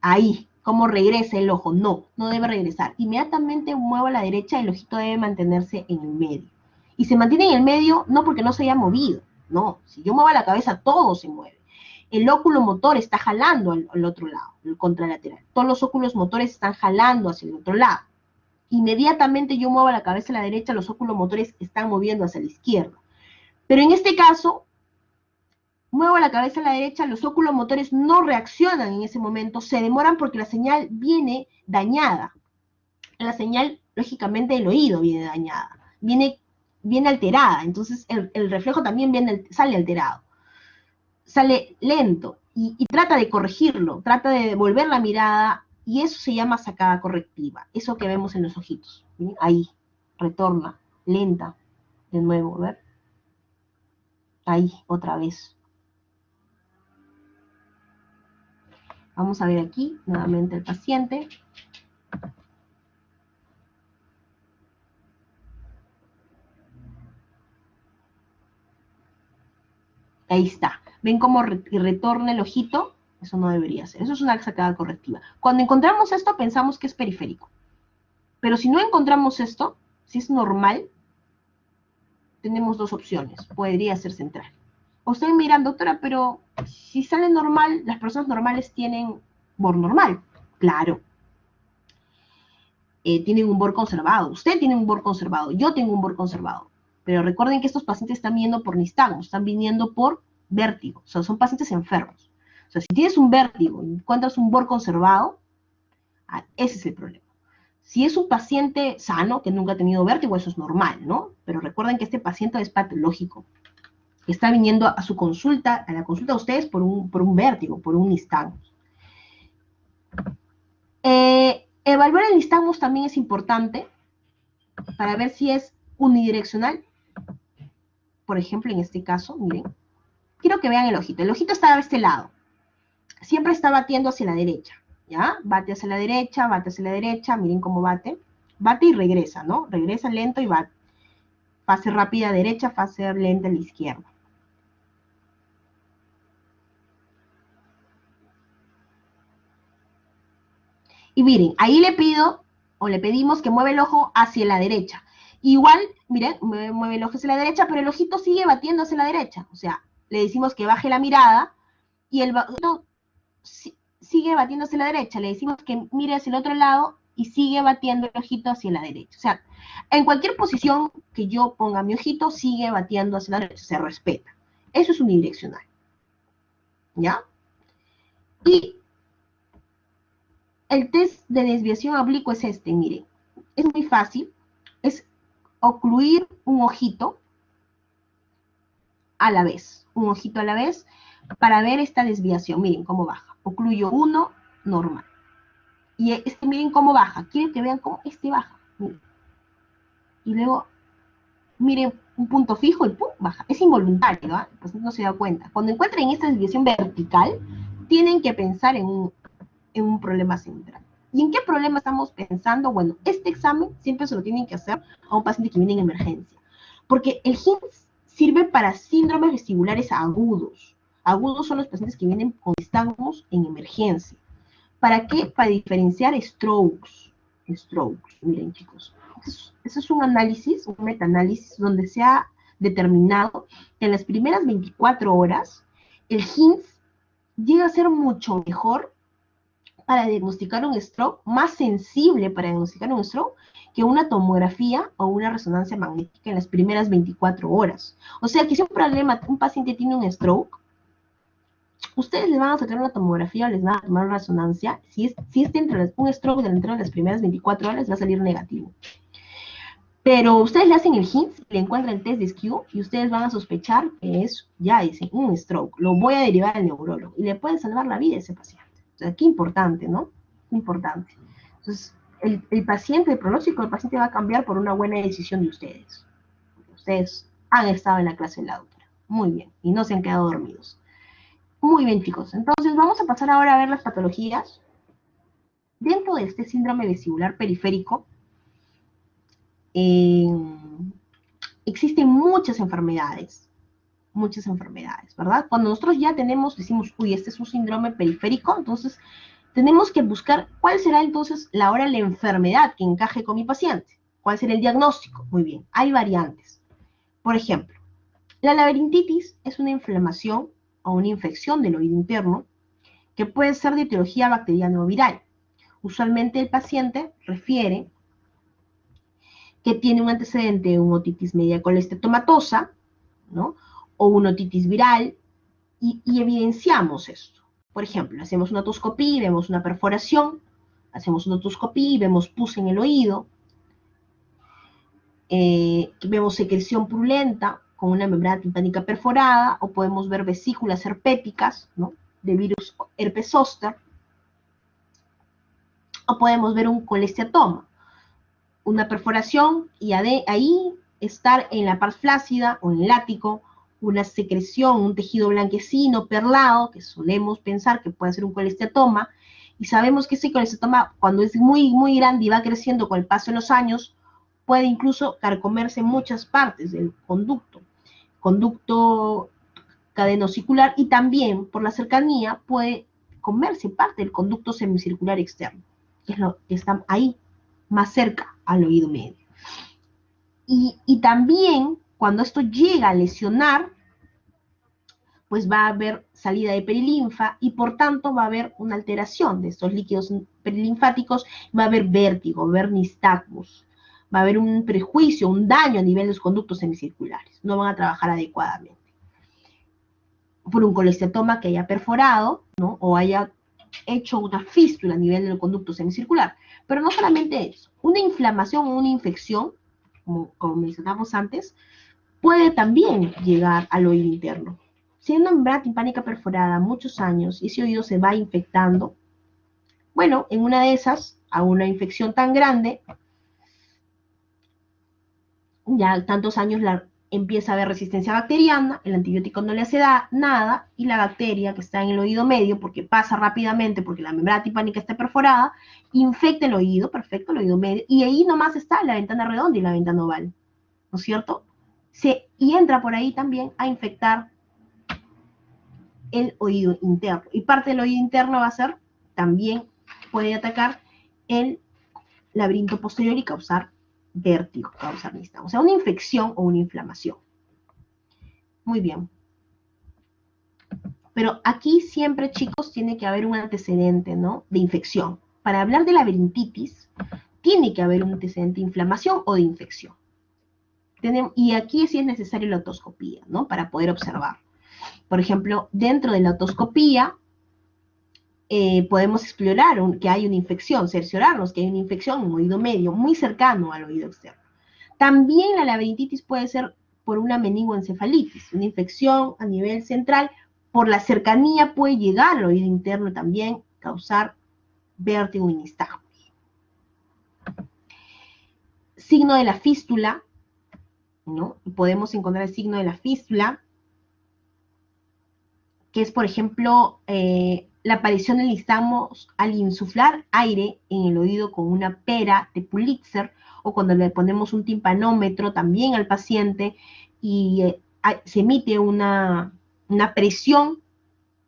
Ahí. ¿Cómo regresa el ojo? No debe regresar. Inmediatamente muevo a la derecha, el ojito debe mantenerse en el medio. Y se mantiene en el medio no porque no se haya movido. No. Si yo muevo la cabeza, todo se mueve. El óculo motor está jalando al otro lado, el contralateral. Todos los óculos motores están jalando hacia el otro lado. Inmediatamente yo muevo la cabeza a la derecha, los óculos motores están moviendo hacia la izquierda. Pero en este caso, muevo la cabeza a la derecha, los óculos motores no reaccionan en ese momento, se demoran porque la señal viene dañada. La señal, lógicamente, del oído viene dañada, viene alterada. Entonces, el reflejo también sale alterado. Sale lento y trata de corregirlo, trata de devolver la mirada, y eso se llama sacada correctiva, eso que vemos en los ojitos. ¿Sí? Ahí, retorna, lenta, de nuevo, a ver. Ahí, otra vez. Vamos a ver aquí, nuevamente el paciente. Ahí está. ¿Ven cómo retorna el ojito? Eso no debería ser. Eso es una sacada correctiva. Cuando encontramos esto, pensamos que es periférico. Pero si no encontramos esto, si es normal, tenemos dos opciones. Podría ser central. O ustedes miran, doctora, pero si sale normal, las personas normales tienen BOR normal. Claro. Tienen un BOR conservado. Usted tiene un BOR conservado. Yo tengo un BOR conservado. Pero recuerden que estos pacientes están viniendo por nistagmus, están viniendo por vértigo. O sea, son pacientes enfermos. O sea, si tienes un vértigo y encuentras un BOR conservado, ese es el problema. Si es un paciente sano, que nunca ha tenido vértigo, eso es normal, ¿no? Pero recuerden que este paciente es patológico. Está viniendo a su consulta, a la consulta de ustedes por un vértigo, por un nistagmus. Evaluar el nistagmus también es importante para ver si es unidireccional. Por ejemplo, en este caso, miren, quiero que vean el ojito. El ojito está de este lado. Siempre está batiendo hacia la derecha, ¿ya? Bate hacia la derecha, miren cómo bate. Bate y regresa, ¿no? Regresa lento y bate. Fase rápida a derecha, fase lenta a la izquierda. Y miren, ahí le pido, o le pedimos que mueva el ojo hacia la derecha. Igual, miren, mueve el ojo hacia la derecha, pero el ojito sigue batiendo hacia la derecha. O sea, le decimos que baje la mirada y el ojito sigue batiendo hacia la derecha. Le decimos que mire hacia el otro lado y sigue batiendo el ojito hacia la derecha. O sea, en cualquier posición que yo ponga mi ojito, sigue batiendo hacia la derecha. Se respeta. Eso es unidireccional. ¿Ya? Y el test de desviación oblicuo es este, miren. Es muy fácil. Es ocluir un ojito a la vez. Un ojito a la vez para ver esta desviación. Miren cómo baja. Ocluyo uno, normal. Y miren cómo baja. Quieren que vean cómo este baja. Miren. Y luego, miren, un punto fijo y pum, baja. Es involuntario, ¿no? El paciente no se da cuenta. Cuando encuentren esta desviación vertical, tienen que pensar en un problema central. ¿Y en qué problema estamos pensando? Bueno, este examen siempre se lo tienen que hacer a un paciente que viene en emergencia. Porque el HIMSS sirve para síndromes vestibulares agudos. Agudos son los pacientes que vienen con nistagmus en emergencia. ¿Para qué? Para diferenciar strokes. Strokes, miren chicos. Eso es un análisis, un metaanálisis, donde se ha determinado que en las primeras 24 horas el HINS llega a ser mucho mejor para diagnosticar un stroke, más sensible para diagnosticar un stroke, que una tomografía o una resonancia magnética en las primeras 24 horas. O sea que si un paciente tiene un stroke, ustedes le van a sacar una tomografía o les van a tomar una resonancia, si es un stroke dentro de las primeras 24 horas va a salir negativo. Pero ustedes le hacen el HINS, le encuentran el test de SKU y ustedes van a sospechar que es, ya dicen, un stroke. Lo voy a derivar al neurólogo y le pueden salvar la vida a ese paciente. O sea, qué importante, ¿no? Qué importante. Entonces, el pronóstico del paciente va a cambiar por una buena decisión de ustedes. Ustedes han estado en la clase de la doctora. Muy bien. Y no se han quedado dormidos. Muy bien, chicos. Entonces, vamos a pasar ahora a ver las patologías. Dentro de este síndrome vestibular periférico, existen muchas enfermedades, ¿verdad? Cuando nosotros ya decimos, uy, este es un síndrome periférico, entonces tenemos que buscar cuál será entonces la enfermedad que encaje con mi paciente. ¿Cuál será el diagnóstico? Muy bien, hay variantes. Por ejemplo, la laberintitis es una inflamación o una infección del oído interno que puede ser de etiología bacteriana o viral. Usualmente el paciente refiere que tiene un antecedente de una otitis media colestetomatosa, ¿no? O una otitis viral, y evidenciamos esto. Por ejemplo, hacemos una otoscopía y vemos una perforación, hacemos una otoscopía y vemos pus en el oído, vemos secreción purulenta con una membrana timpánica perforada, o podemos ver vesículas herpéticas, ¿no? De virus herpes zóster, o podemos ver un colesteatoma, una perforación, y ahí estar en la parte flácida o en el ático, una secreción, un tejido blanquecino, perlado, que solemos pensar que puede ser un colesteatoma, y sabemos que ese colesteatoma, cuando es muy, muy grande y va creciendo con el paso de los años, puede incluso carcomerse muchas partes del conducto cadenocicular, y también por la cercanía puede comerse parte del conducto semicircular externo, que es lo que está ahí, más cerca al oído medio. Y también, cuando esto llega a lesionar, pues va a haber salida de perilinfa y por tanto va a haber una alteración de estos líquidos perilinfáticos, va a haber vértigo, va a haber nistagmus, va a haber un prejuicio, un daño a nivel de los conductos semicirculares, no van a trabajar adecuadamente. Por un colesteatoma que haya perforado, ¿no? O haya hecho una fístula a nivel del conducto semicircular. Pero no solamente eso, una inflamación o una infección, como mencionamos antes, puede también llegar al oído interno. Si hay una membrana timpánica perforada muchos años y ese oído se va infectando, bueno, en una de esas, a una infección tan grande, ya tantos años empieza a haber resistencia bacteriana, el antibiótico no le hace nada, y la bacteria que está en el oído medio, porque pasa rápidamente, porque la membrana timpánica está perforada, infecta el oído, perfecto, el oído medio, y ahí nomás está la ventana redonda y la ventana oval, ¿no es cierto? Y entra por ahí también a infectar el oído interno, y parte del oído interno va a ser, también puede atacar el laberinto posterior y causar vértigo, causar nistagmus, o sea, una infección o una inflamación. Muy bien. Pero aquí siempre, chicos, tiene que haber un antecedente, ¿no? De infección. Para hablar de laberintitis, tiene que haber un antecedente de inflamación o de infección. Y aquí sí es necesaria la otoscopía, ¿no? Para poder observar. Por ejemplo, dentro de la otoscopía, podemos explorar que hay una infección, cerciorarnos que hay una infección en el oído medio, muy cercano al oído externo. También la laberintitis puede ser por una meningoencefalitis, una infección a nivel central, por la cercanía puede llegar al oído interno y también causar vértigo y nistagmus. Signo de la fístula, ¿no? Podemos encontrar el signo de la fístula, que es, por ejemplo, la aparición del nistagmus al insuflar aire en el oído con una pera de Pulitzer, o cuando le ponemos un timpanómetro también al paciente y se emite una presión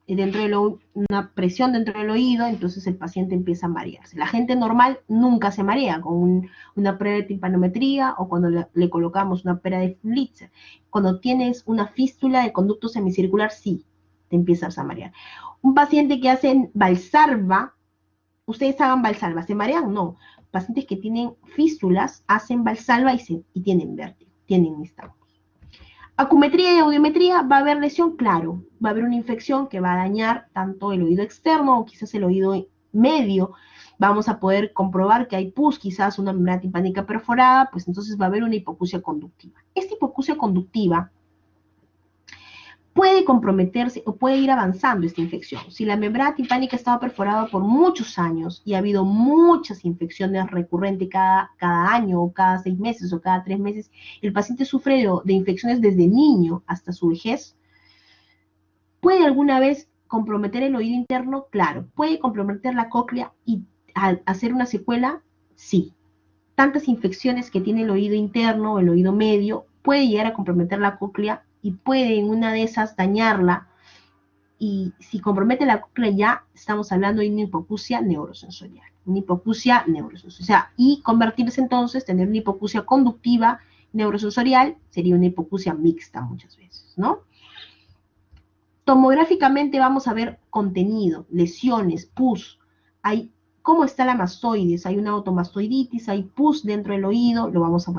una presión dentro del oído, entonces el paciente empieza a marearse. La gente normal nunca se marea con una prueba de timpanometría o cuando le colocamos una prueba de Flitzer. Cuando tienes una fístula del conducto semicircular, sí, te empiezas a marear. Un paciente que hace Valsalva, ustedes hagan Valsalva, ¿se marean? No. Pacientes que tienen fístulas hacen Valsalva y tienen vértigo, tienen nistagmos. Acumetría y audiometría, ¿va a haber lesión? Claro, va a haber una infección que va a dañar tanto el oído externo o quizás el oído medio. Vamos a poder comprobar que hay pus, quizás una membrana timpánica perforada, pues entonces va a haber una hipoacusia conductiva. Esta hipoacusia conductiva puede comprometerse o puede ir avanzando esta infección. Si la membrana timpánica estaba perforada por muchos años y ha habido muchas infecciones recurrentes cada año o cada 6 meses o cada 3 meses, el paciente sufre de infecciones desde niño hasta su vejez, ¿puede alguna vez comprometer el oído interno? Claro. ¿Puede comprometer la cóclea y hacer una secuela? Sí. Tantas infecciones que tiene el oído interno o el oído medio, puede llegar a comprometer la cóclea y puede en una de esas dañarla, y si compromete la cóclea ya estamos hablando de una hipoacusia neurosensorial, o sea, y convertirse entonces, tener una hipoacusia conductiva neurosensorial, sería una hipoacusia mixta muchas veces, ¿no? Tomográficamente vamos a ver contenido, lesiones, pus, cómo está la mastoides, hay una automastoiditis, hay pus dentro del oído, lo vamos a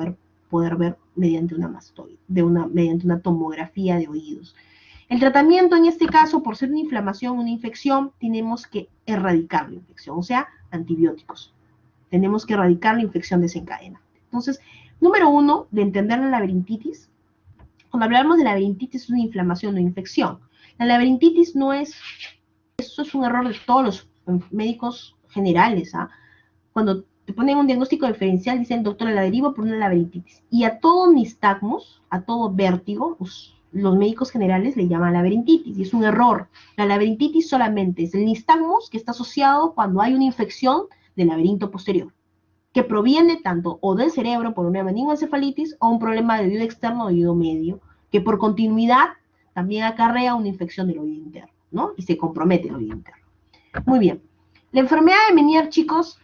poder ver mediante mediante una tomografía de oídos. El tratamiento en este caso, por ser una inflamación, una infección, tenemos que erradicar la infección, o sea, antibióticos. Tenemos que erradicar la infección desencadenante. Entonces, número 1, de entender la laberintitis. Cuando hablamos de laberintitis es una inflamación o infección. La laberintitis no es, eso es un error de todos los médicos generales, ¿ah? Cuando te ponen un diagnóstico diferencial, dicen, doctora, la derivo por una laberintitis. Y a todo nistagmos, a todo vértigo, los médicos generales le llaman laberintitis, y es un error. La laberintitis solamente es el nistagmos que está asociado cuando hay una infección del laberinto posterior, que proviene tanto o del cerebro por una meningoencefalitis o un problema de oído externo o oído medio, que por continuidad también acarrea una infección del oído interno, ¿no? Y se compromete el oído interno. Muy bien. La enfermedad de Meniere, chicos,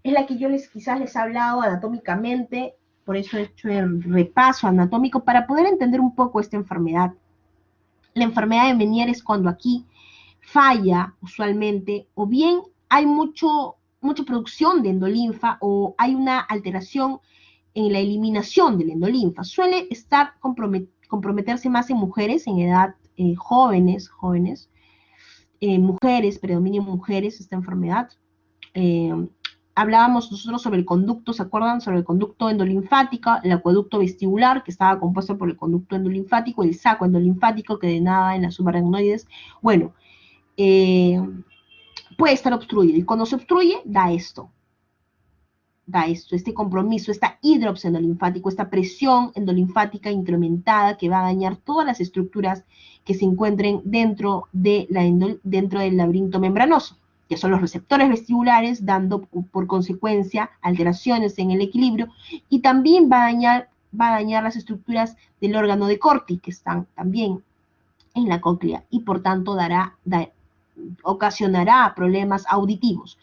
es la que yo quizás les he hablado anatómicamente, por eso he hecho el repaso anatómico para poder entender un poco esta enfermedad. La enfermedad de Meniere es cuando aquí falla usualmente, o bien hay mucha producción de endolinfa o hay una alteración en la eliminación del endolinfa. Suele comprometerse más en mujeres en edad jóvenes, mujeres, predominio mujeres esta enfermedad. Hablábamos nosotros sobre el conducto, ¿se acuerdan? Sobre el conducto endolinfático, el acueducto vestibular, que estaba compuesto por el conducto endolinfático, el saco endolinfático que drenaba en las subaracnoides. Bueno, puede estar obstruido, y cuando se obstruye, da esto, este compromiso, esta hidrops endolinfático, esta presión endolinfática incrementada que va a dañar todas las estructuras que se encuentren dentro del laberinto membranoso, que son los receptores vestibulares, dando por consecuencia alteraciones en el equilibrio, y también va a dañar las estructuras del órgano de Corti, que están también en la cóclea, y por tanto ocasionará problemas auditivos.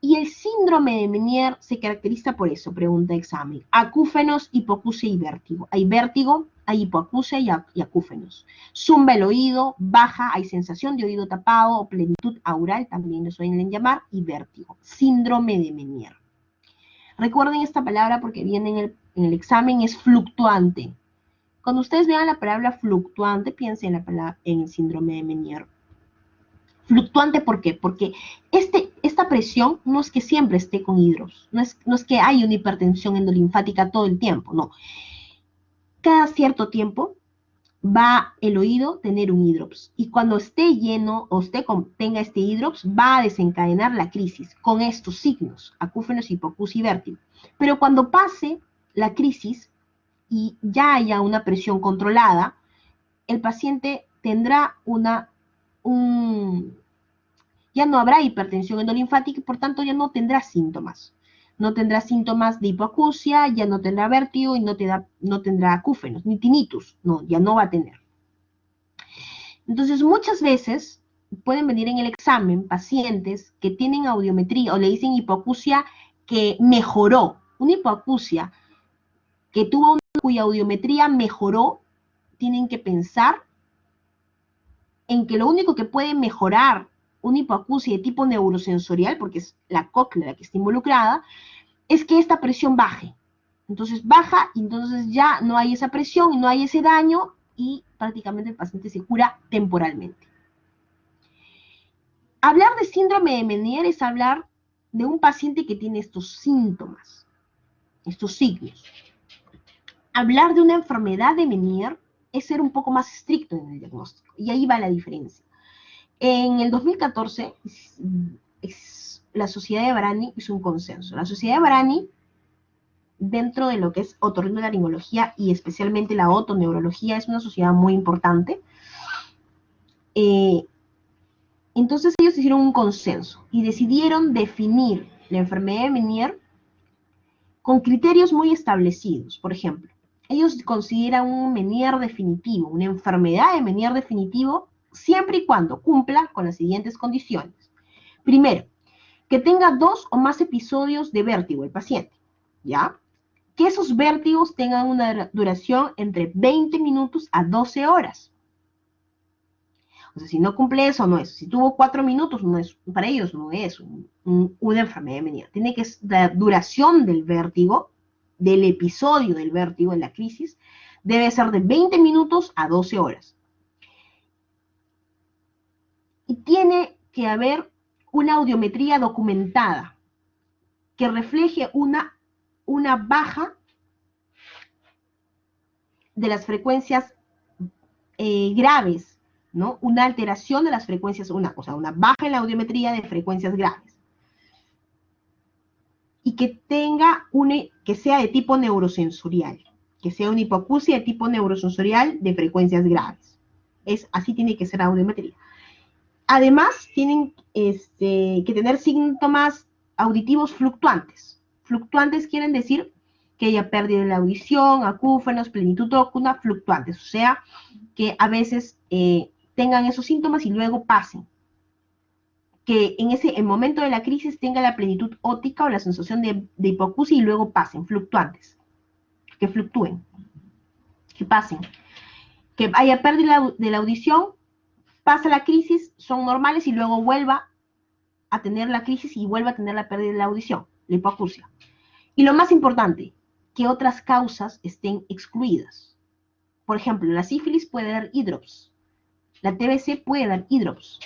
Y el síndrome de Meniere se caracteriza por eso, pregunta examen: acúfenos, hipoacusia y vértigo. Hay vértigo, hay hipoacusia y acúfenos. Zumba el oído, baja, hay sensación de oído tapado o plenitud aural, también lo suelen llamar, y vértigo. Síndrome de Meniere. Recuerden esta palabra porque viene en el examen, es fluctuante. Cuando ustedes vean la palabra fluctuante, piensen en el síndrome de Meniere. Fluctuante, ¿por qué? Porque esta presión no es que siempre esté con hidrops, no es que hay una hipertensión endolinfática todo el tiempo, no. Cada cierto tiempo va el oído a tener un hidrops, y cuando esté lleno o tenga este hidrops, va a desencadenar la crisis con estos signos: acúfenos, hipoacusia y vértigo. Pero cuando pase la crisis y ya haya una presión controlada, el paciente tendrá ya no habrá hipertensión endolinfática y por tanto ya no tendrá síntomas. No tendrá síntomas de hipoacusia, ya no tendrá vértigo y no tendrá acúfenos, ni tinnitus, no, ya no va a tener. Entonces, muchas veces pueden venir en el examen pacientes que tienen audiometría o le dicen hipoacusia que mejoró, una hipoacusia que cuya audiometría mejoró, tienen que pensar en que lo único que puede mejorar una hipoacusia de tipo neurosensorial, porque es la cóclea la que está involucrada, es que esta presión baje. Entonces baja y entonces ya no hay esa presión y no hay ese daño y prácticamente el paciente se cura temporalmente. Hablar de síndrome de Meniere es hablar de un paciente que tiene estos síntomas, estos signos. Hablar de una enfermedad de Meniere es ser un poco más estricto en el diagnóstico, y ahí va la diferencia. En el 2014, la Sociedad de Barani hizo un consenso. La Sociedad de Barani, dentro de lo que es otorrinolaringología y especialmente la otoneurología, es una sociedad muy importante. Entonces ellos hicieron un consenso y decidieron definir la enfermedad de Meniere con criterios muy establecidos. Por ejemplo, ellos consideran un Meniere definitivo, una enfermedad de Meniere definitivo, siempre y cuando cumpla con las siguientes condiciones. Primero, que tenga 2 o más episodios de vértigo el paciente, ¿ya? Que esos vértigos tengan una duración entre 20 minutos a 12 horas. O sea, si no cumple eso, no es. Si tuvo 4 minutos, no es, para ellos no es una enfermedad de Meniere. Tiene que ser la duración del vértigo, del episodio del vértigo en la crisis, debe ser de 20 minutos a 12 horas. Y tiene que haber una audiometría documentada que refleje una baja de las frecuencias graves, ¿no? Una alteración de las frecuencias, una baja en la audiometría de frecuencias graves. Y que que sea de tipo neurosensorial, que sea una hipoacusia de tipo neurosensorial de frecuencias graves. Así tiene que ser la audiometría. Además, tienen que tener síntomas auditivos fluctuantes. Fluctuantes quieren decir que haya pérdida de la audición, acúfenos, plenitud ócula, fluctuantes. O sea, que a veces tengan esos síntomas y luego pasen. Que en ese momento de la crisis tenga la plenitud óptica o la sensación de hipoacusia y luego pasen, fluctuantes. Que fluctúen, que pasen. Que haya pérdida de la audición, pasa la crisis, son normales y luego vuelva a tener la crisis y vuelva a tener la pérdida de la audición, la hipoacusia. Y lo más importante, que otras causas estén excluidas. Por ejemplo, la sífilis puede dar hidrops, la TBC puede dar hidrops.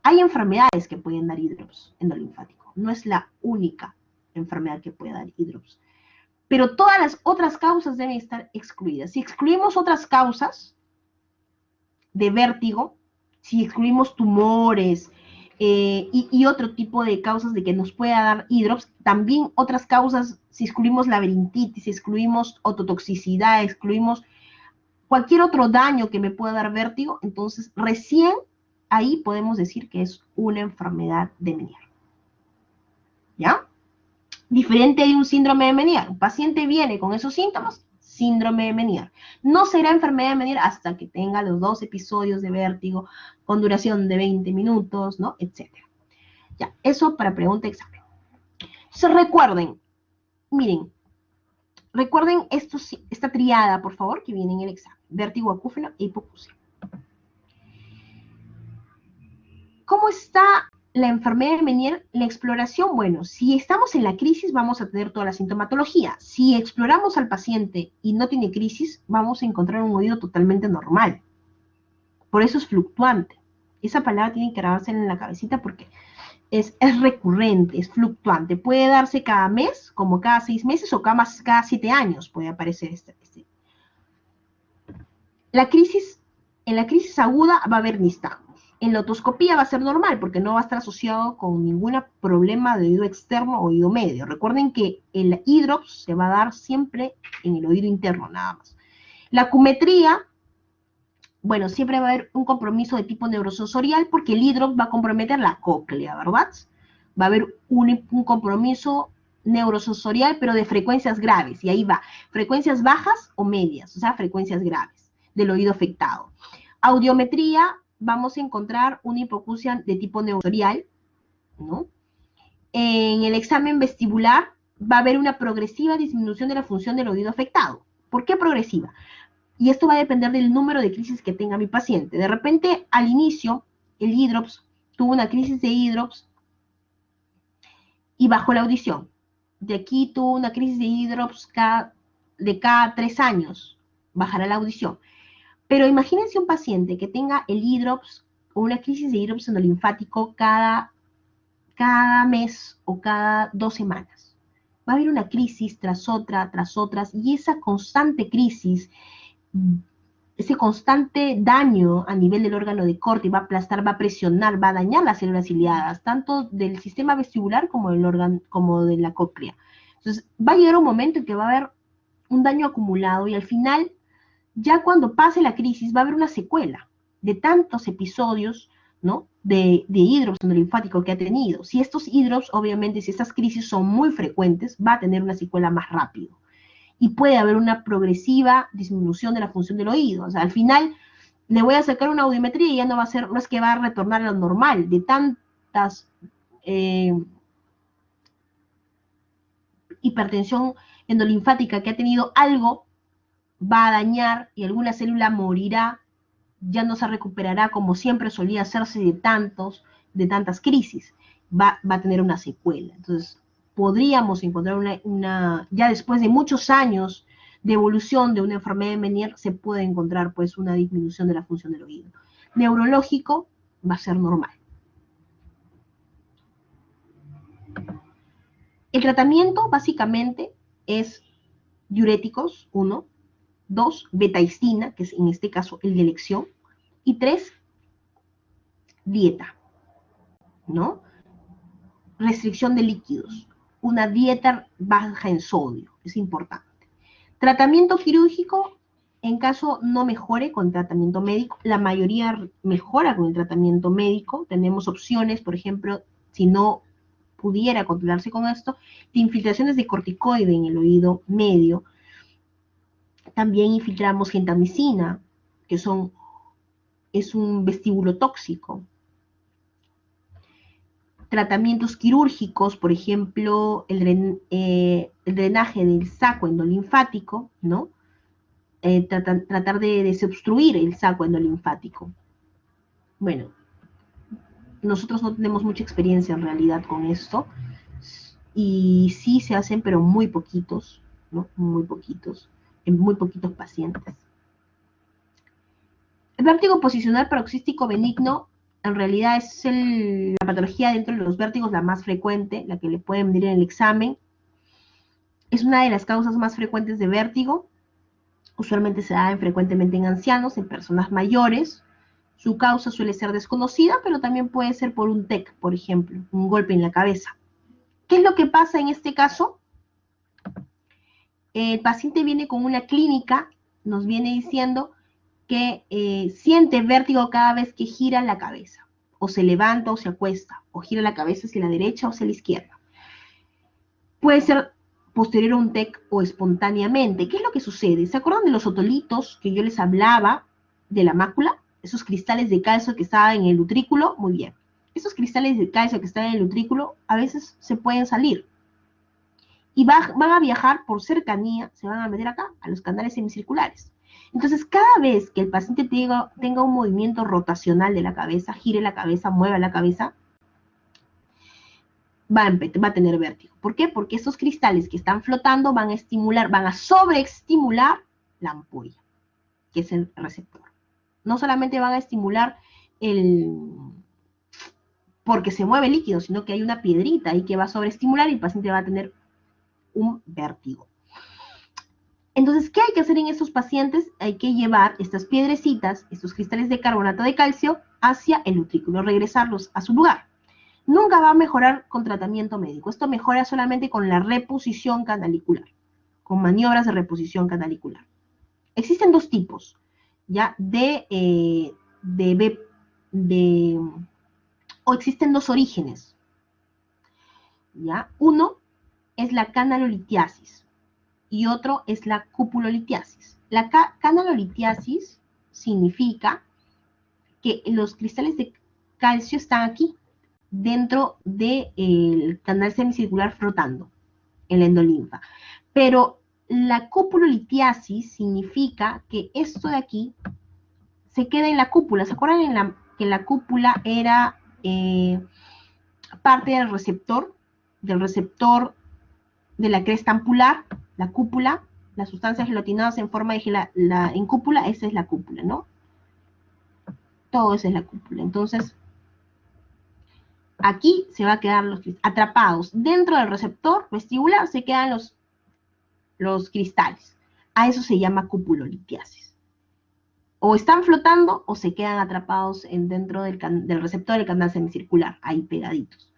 Hay enfermedades que pueden dar hidrops endolinfático, no es la única enfermedad que puede dar hidrops. Pero todas las otras causas deben estar excluidas. Si excluimos otras causas de vértigo, si excluimos tumores y otro tipo de causas de que nos pueda dar hidrops, también otras causas, si excluimos laberintitis, si excluimos ototoxicidad, excluimos cualquier otro daño que me pueda dar vértigo, entonces recién ahí podemos decir que es una enfermedad de Meniere. ¿Ya? Diferente de un síndrome de Meniere. Un paciente viene con esos síntomas, síndrome de Meniere. No será enfermedad de Meniere hasta que tenga los 2 episodios de vértigo con duración de 20 minutos, ¿no? Etcétera. Ya, eso para pregunta de examen. Entonces recuerden, miren, recuerden esta triada, por favor, que viene en el examen. Vértigo, acúfeno e hipoacusia. ¿Cómo está la enfermedad de Meniere? La exploración, bueno, si estamos en la crisis vamos a tener toda la sintomatología. Si exploramos al paciente y no tiene crisis, vamos a encontrar un oído totalmente normal. Por eso es fluctuante. Esa palabra tiene que grabarse en la cabecita porque es recurrente, es fluctuante. Puede darse cada mes, como cada 6 meses, o cada 7 años puede aparecer En la crisis aguda va a haber nistagmos. En la otoscopía va a ser normal porque no va a estar asociado con ningún problema de oído externo o oído medio. Recuerden que el hidrops se va a dar siempre en el oído interno nada más. La acumetría, bueno, siempre va a haber un compromiso de tipo neurosensorial porque el hidrops va a comprometer la cóclea, ¿verdad? Va a haber un compromiso neurosensorial, pero de frecuencias graves. Y ahí va, frecuencias bajas o medias, o sea, frecuencias graves del oído afectado. Audiometría vamos a encontrar una hipoacusia de tipo neurosensorial, ¿no? En el examen vestibular va a haber una progresiva disminución de la función del oído afectado. ¿Por qué progresiva? Y esto va a depender del número de crisis que tenga mi paciente. De repente, al inicio, el hidrops tuvo una crisis de hidrops y bajó la audición. De aquí tuvo una crisis de hidrops de cada 3 años, bajará la audición. Pero imagínense un paciente que tenga el hidrops o una crisis de hidrops endolinfático cada mes o cada 2 semanas. Va a haber una crisis tras otras, y esa constante crisis, ese constante daño a nivel del órgano de corte va a aplastar, va a presionar, va a dañar las células ciliadas, tanto del sistema vestibular como de la cóclea. Entonces, va a llegar un momento en que va a haber un daño acumulado y al final, ya cuando pase la crisis, va a haber una secuela de tantos episodios, ¿no? de hidrops endolinfático que ha tenido. Si estos hidrops, obviamente, si estas crisis son muy frecuentes, va a tener una secuela más rápido. Y puede haber una progresiva disminución de la función del oído. O sea, al final le voy a sacar una audiometría y ya no es que va a retornar a lo normal, de tantas hipertensión endolinfática que ha tenido, algo va a dañar y alguna célula morirá, ya no se recuperará como siempre solía hacerse de tantas crisis, va a tener una secuela. Entonces, podríamos encontrar ya después de muchos años de evolución de una enfermedad de Meniere, se puede encontrar pues una disminución de la función del oído. Neurológico va a ser normal. El tratamiento básicamente es diuréticos, 1, 2, betaistina, que es en este caso el de elección, y 3, dieta, ¿no? Restricción de líquidos, una dieta baja en sodio, es importante. Tratamiento quirúrgico, en caso no mejore con tratamiento médico, la mayoría mejora con el tratamiento médico. Tenemos opciones, por ejemplo, si no pudiera controlarse con esto, de infiltraciones de corticoide en el oído medio. También infiltramos gentamicina, que es un vestíbulo tóxico. Tratamientos quirúrgicos, por ejemplo, el drenaje del saco endolinfático, ¿no? Tratar de desobstruir el saco endolinfático. Bueno, nosotros no tenemos mucha experiencia en realidad con esto, y sí se hacen, pero muy poquitos, ¿no? Muy poquitos, en muy poquitos pacientes. El vértigo posicional paroxístico benigno en realidad es la patología dentro de los vértigos la más frecuente, la que le pueden medir en el examen. Es una de las causas más frecuentes de vértigo. Usualmente se da frecuentemente en ancianos, en personas mayores. Su causa suele ser desconocida, pero también puede ser por un TEC, por ejemplo, un golpe en la cabeza. ¿Qué es lo que pasa en este caso? El paciente viene con una clínica, nos viene diciendo que siente vértigo cada vez que gira la cabeza, o se levanta o se acuesta, o gira la cabeza hacia la derecha o hacia la izquierda. Puede ser posterior a un TEC o espontáneamente. ¿Qué es lo que sucede? ¿Se acuerdan de los otolitos que yo les hablaba de la mácula? Esos cristales de calcio que estaban en el utrículo. Muy bien. Esos cristales de calcio que están en el utrículo a veces se pueden salir y van a viajar por cercanía, se van a meter acá, a los canales semicirculares. Entonces, cada vez que el paciente tenga un movimiento rotacional de la cabeza, gire la cabeza, mueva la cabeza, va a tener vértigo. ¿Por qué? Porque esos cristales que están flotando van a sobreestimular la ampolla, que es el receptor. No solamente van a estimular porque se mueve el líquido, sino que hay una piedrita ahí que va a sobreestimular y el paciente va a tener un vértigo. Entonces, ¿qué hay que hacer en estos pacientes? Hay que llevar estas piedrecitas, estos cristales de carbonato de calcio, hacia el utrículo, regresarlos a su lugar. Nunca va a mejorar con tratamiento médico. Esto mejora solamente con la reposición canalicular, con maniobras de reposición canalicular. Existen dos tipos, ¿ya? O existen dos orígenes, ¿ya? Uno es la canalolitiasis y otro es la cupulolitiasis. La canalolitiasis significa que los cristales de calcio están aquí, dentro del canal semicircular flotando, en la endolinfa. Pero la cupulolitiasis significa que esto de aquí se queda en la cúpula. ¿Se acuerdan que la cúpula era parte del receptor de la cresta ampular, la cúpula, las sustancias gelatinadas en forma de en cúpula? Esa es la cúpula, ¿no? Todo eso es la cúpula. Entonces, aquí se va a quedar los atrapados. Dentro del receptor vestibular se quedan los cristales. A eso se llama cupulolitiasis. O están flotando o se quedan atrapados dentro del receptor del canal semicircular, ahí pegaditos.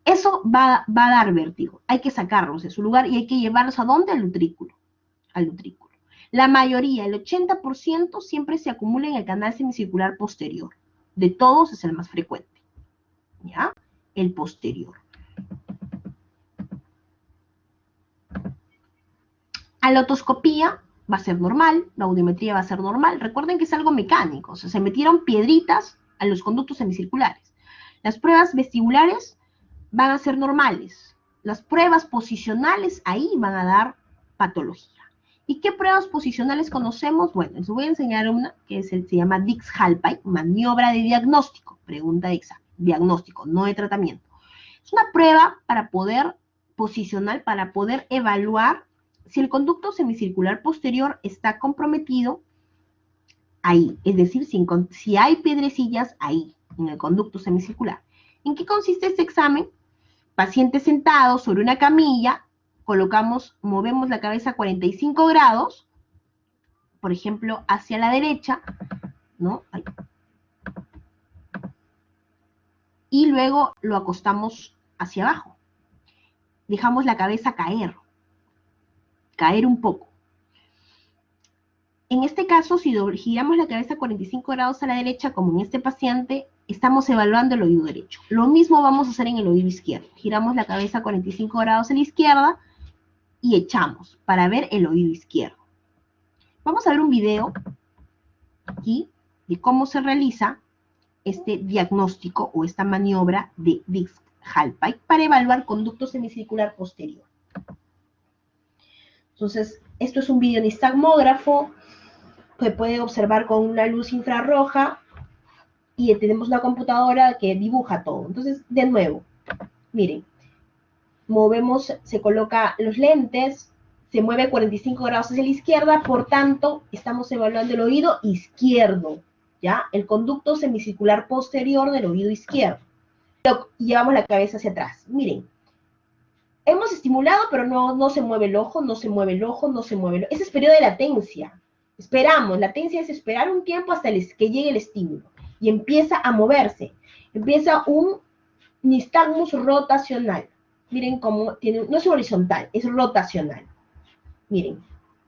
Eso va a dar vértigo. Hay que sacarlos de su lugar y hay que llevarlos ¿a dónde? Al utrículo. Al utrículo. La mayoría, el 80%, siempre se acumula en el canal semicircular posterior. De todos es el más frecuente. ¿Ya? El posterior. A la otoscopía va a ser normal, la audiometría va a ser normal. Recuerden que es algo mecánico, o sea, se metieron piedritas a los conductos semicirculares. Las pruebas vestibulares van a ser normales. Las pruebas posicionales ahí van a dar patología. ¿Y qué pruebas posicionales conocemos? Bueno, les voy a enseñar una que se llama Dix-Hallpike, maniobra de diagnóstico, pregunta de examen, diagnóstico, no de tratamiento. Es una prueba para poder posicionar, para poder evaluar si el conducto semicircular posterior está comprometido ahí, es decir, si hay piedrecillas ahí, en el conducto semicircular. ¿En qué consiste este examen? Paciente sentado sobre una camilla, movemos la cabeza a 45 grados, por ejemplo, hacia la derecha, ¿no? Ahí. Y luego lo acostamos hacia abajo. Dejamos la cabeza caer un poco. En este caso, si giramos la cabeza 45 grados a la derecha, como en este paciente, estamos evaluando el oído derecho. Lo mismo vamos a hacer en el oído izquierdo. Giramos la cabeza 45 grados a la izquierda y echamos para ver el oído izquierdo. Vamos a ver un video aquí de cómo se realiza este diagnóstico o esta maniobra de Dix-Hallpike para evaluar conducto semicircular posterior. Entonces, esto es un video nistagmógrafo que puede observar con una luz infrarroja y tenemos una computadora que dibuja todo. Entonces, de nuevo, miren, se coloca los lentes, se mueve 45 grados hacia la izquierda, por tanto, estamos evaluando el oído izquierdo, ¿ya? El conducto semicircular posterior del oído izquierdo. Llevamos la cabeza hacia atrás. Miren, hemos estimulado, pero no se mueve el ojo, no se mueve el ojo, no se mueve el ojo. Ese es periodo de latencia. Esperamos, latencia es esperar un tiempo hasta que llegue el estímulo. Y empieza a moverse. Empieza un nistagmus rotacional. Miren cómo tiene, no es horizontal, es rotacional. Miren,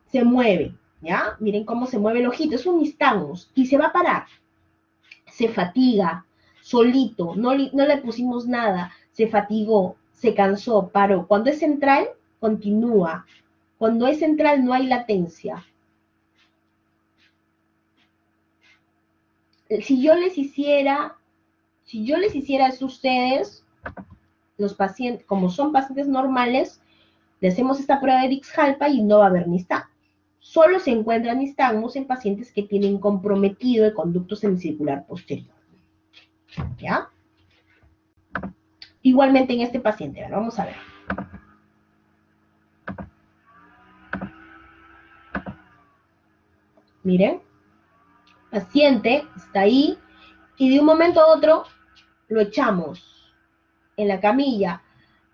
se mueve, ¿ya? Miren cómo se mueve el ojito, es un nistagmus. Y se va a parar. Se fatiga, solito, no le pusimos nada, se fatigó, se cansó, paró. Cuando es central, continúa. Cuando es central, no hay latencia. Si yo les hiciera eso a ustedes, los pacientes, como son pacientes normales, le hacemos esta prueba de Dix-Hallpike y no va a haber nistagmus. Solo se encuentran nistagmus en pacientes que tienen comprometido el conducto semicircular posterior. ¿Ya? Igualmente en este paciente, vamos a ver. Miren, paciente está ahí y de un momento a otro lo echamos en la camilla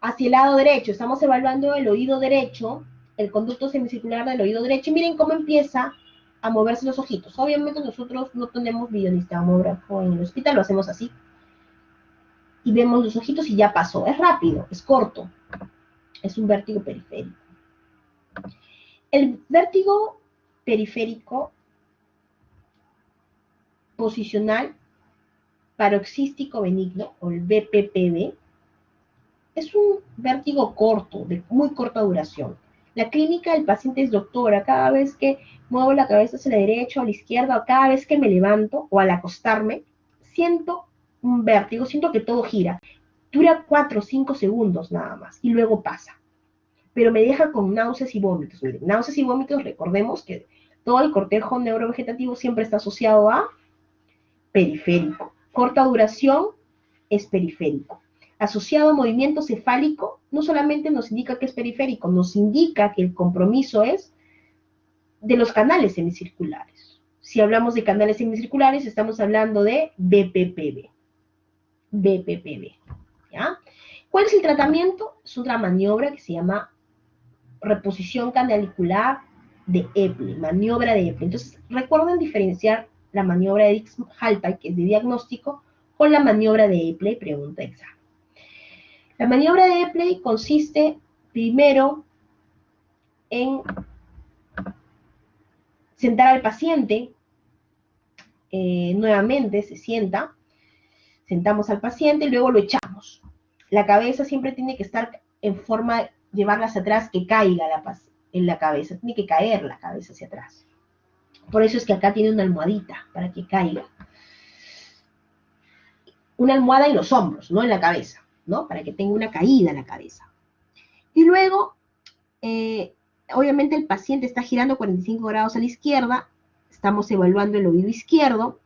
hacia el lado derecho. Estamos evaluando el oído derecho, el conducto semicircular del oído derecho. Y miren cómo empieza a moverse los ojitos. Obviamente nosotros no tenemos videonistagmógrafo en el hospital, lo hacemos así. Y vemos los ojitos y ya pasó. Es rápido, es corto. Es un vértigo periférico. El vértigo periférico posicional paroxístico benigno, o el BPPB, es un vértigo corto, de muy corta duración. La clínica del paciente es doctora. Cada vez que muevo la cabeza hacia la derecha o a la izquierda, o cada vez que me levanto o al acostarme, siento un vértigo, siento que todo gira. Dura 4 o 5 segundos nada más y luego pasa. Pero me deja con náuseas y vómitos. Náuseas y vómitos, recordemos que todo el cortejo neurovegetativo siempre está asociado a periférico. Corta duración es periférico. Asociado a movimiento cefálico, no solamente nos indica que es periférico, nos indica que el compromiso es de los canales semicirculares. Si hablamos de canales semicirculares, estamos hablando de BPPV. BPPV. ¿Ya? ¿Cuál es el tratamiento? Es otra maniobra que se llama reposición canalicular de Epley, maniobra de Epley. Entonces, recuerden diferenciar la maniobra de Dix-Hallpike, que es de diagnóstico, con la maniobra de Epley, pregunta de examen. La maniobra de Epley consiste primero en sentar al paciente, nuevamente se sienta, sentamos al paciente y luego lo echamos. La cabeza siempre tiene que estar en forma de llevarla hacia atrás, que caiga en la cabeza, tiene que caer la cabeza hacia atrás. Por eso es que acá tiene una almohadita, para que caiga. Una almohada en los hombros, no en la cabeza, ¿no? Para que tenga una caída en la cabeza. Y luego, obviamente el paciente está girando 45 grados a la izquierda, estamos evaluando el oído izquierdo,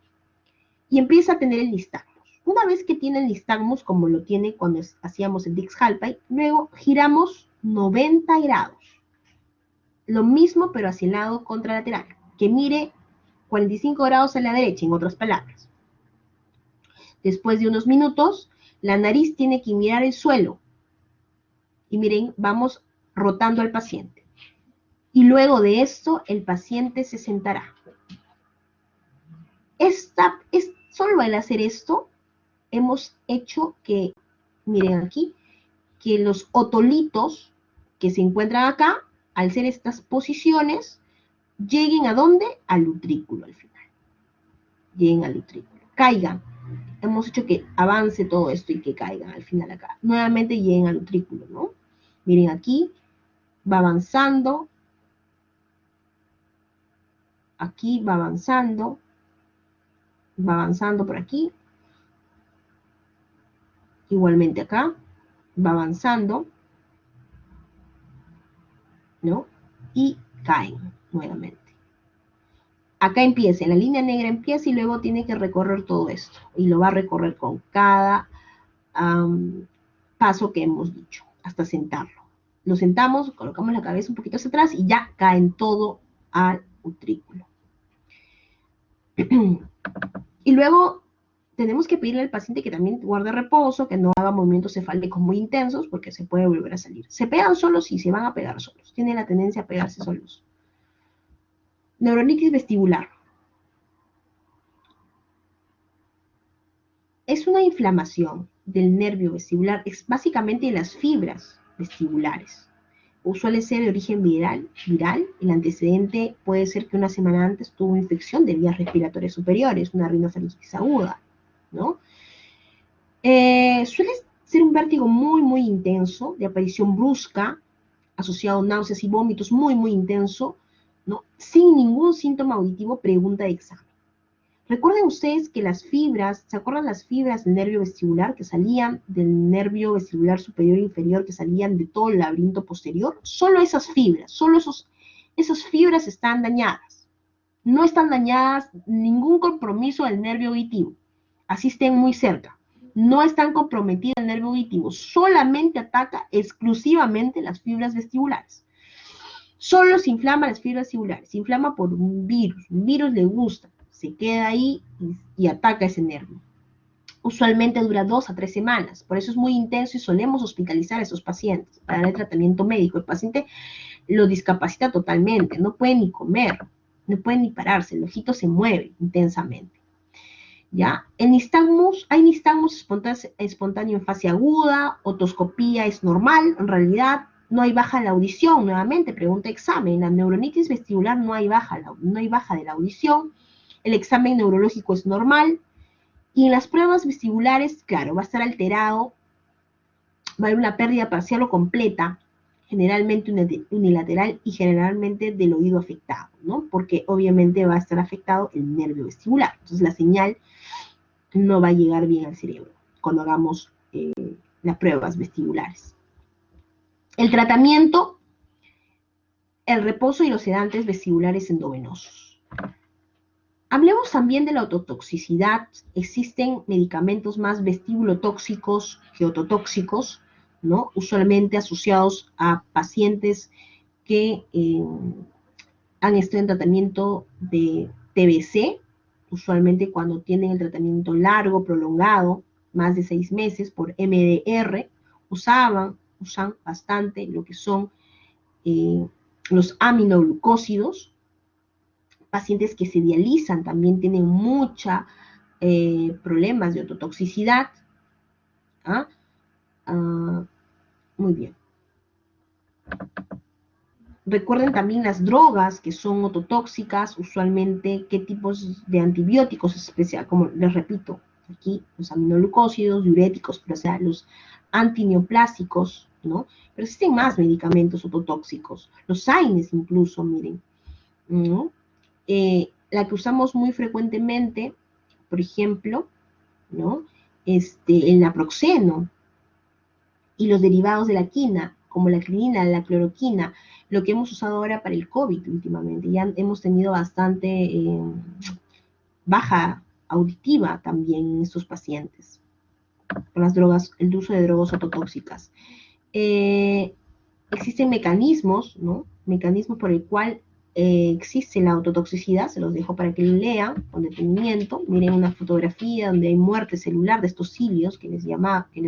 y empieza a tener el nistagmus. Una vez que tiene el nistagmus, como lo tiene cuando hacíamos el Dix-Hallpike, luego giramos 90 grados. Lo mismo, pero hacia el lado contralateral, que mire 45 grados a la derecha, en otras palabras. Después de unos minutos, la nariz tiene que mirar el suelo. Y miren, vamos rotando al paciente. Y luego de esto, el paciente se sentará. Solo al hacer esto, hemos hecho que, miren aquí, que los otolitos que se encuentran acá, al ser estas posiciones, lleguen ¿a dónde? Al utrículo al final. Lleguen al utrículo. Caigan. Hemos hecho que avance todo esto y que caigan al final acá. Nuevamente lleguen al utrículo, ¿no? Miren aquí, va avanzando. Aquí va avanzando por aquí. Igualmente acá, va avanzando, ¿no? Y caen nuevamente. Acá empieza, la línea negra empieza y luego tiene que recorrer todo esto. Y lo va a recorrer con cada paso que hemos dicho, hasta sentarlo. Lo sentamos, colocamos la cabeza un poquito hacia atrás y ya caen todo al utrículo. Y luego tenemos que pedirle al paciente que también guarde reposo, que no haga movimientos cefálicos muy intensos, porque se puede volver a salir. ¿Se pegan solos? Sí, se van a pegar solos. Tienen la tendencia a pegarse solos. Neuronitis vestibular. Es una inflamación del nervio vestibular, es básicamente de las fibras vestibulares. Suele ser de origen viral. El antecedente puede ser que una semana antes tuvo infección de vías respiratorias superiores, una rinofaringitis aguda, ¿no? Suele ser un vértigo muy, muy intenso, de aparición brusca, asociado a náuseas y vómitos muy, muy intenso, ¿no? Sin ningún síntoma auditivo, pregunta de examen. Recuerden ustedes que las fibras, ¿se acuerdan las fibras del nervio vestibular que salían del nervio vestibular superior e inferior, que salían de todo el laberinto posterior? Solo esas fibras, esas fibras están dañadas. No están dañadas ningún compromiso del nervio auditivo. Así estén muy cerca. No están comprometidas el nervio auditivo. Solamente ataca exclusivamente las fibras vestibulares. Solo se inflama las fibras vestibulares. Se inflama por un virus. Un virus le gusta. Se queda ahí y ataca ese nervio. Usualmente dura 2 a 3 semanas. Por eso es muy intenso y solemos hospitalizar a esos pacientes para dar el tratamiento médico. El paciente lo discapacita totalmente. No puede ni comer. No puede ni pararse. El ojito se mueve intensamente. ¿Ya? El nistagmus, hay nistagmus espontáneo en fase aguda, otoscopía es normal, en realidad no hay baja en la audición, nuevamente, pregunta examen, en la neuronitis vestibular no hay baja de la audición, el examen neurológico es normal, y en las pruebas vestibulares, claro, va a estar alterado, va a haber una pérdida parcial o completa, generalmente unilateral y generalmente del oído afectado, ¿no? Porque obviamente va a estar afectado el nervio vestibular, entonces la señal no va a llegar bien al cerebro cuando hagamos las pruebas vestibulares. El tratamiento, el reposo y los sedantes vestibulares endovenosos. Hablemos también de la ototoxicidad. Existen medicamentos más vestíbulotóxicos que ototóxicos, ¿no? Usualmente asociados a pacientes que han estado en tratamiento de TBC, usualmente cuando tienen el tratamiento largo, prolongado, más de 6 meses por MDR, usan bastante lo que son los aminoglucósidos. Pacientes que se dializan también tienen muchos problemas de ototoxicidad. ¿Ah? Muy bien. Recuerden también las drogas que son ototóxicas, usualmente qué tipos de antibióticos especial, como les repito, aquí los aminoglucósidos, diuréticos, pero o sea, los antineoplásicos, ¿no? Pero existen más medicamentos ototóxicos, los AINES incluso, miren, ¿no? La que usamos muy frecuentemente, por ejemplo, ¿no? El naproxeno y los derivados de la quina, como la clinina, la cloroquina, lo que hemos usado ahora para el COVID últimamente. Ya hemos tenido bastante baja auditiva también en estos pacientes con las drogas, el uso de drogas ototóxicas. Existen mecanismos, ¿no? Mecanismos por el cual existe la ototoxicidad, se los dejo para que lo lean con detenimiento. Miren una fotografía donde hay muerte celular de estos cilios que les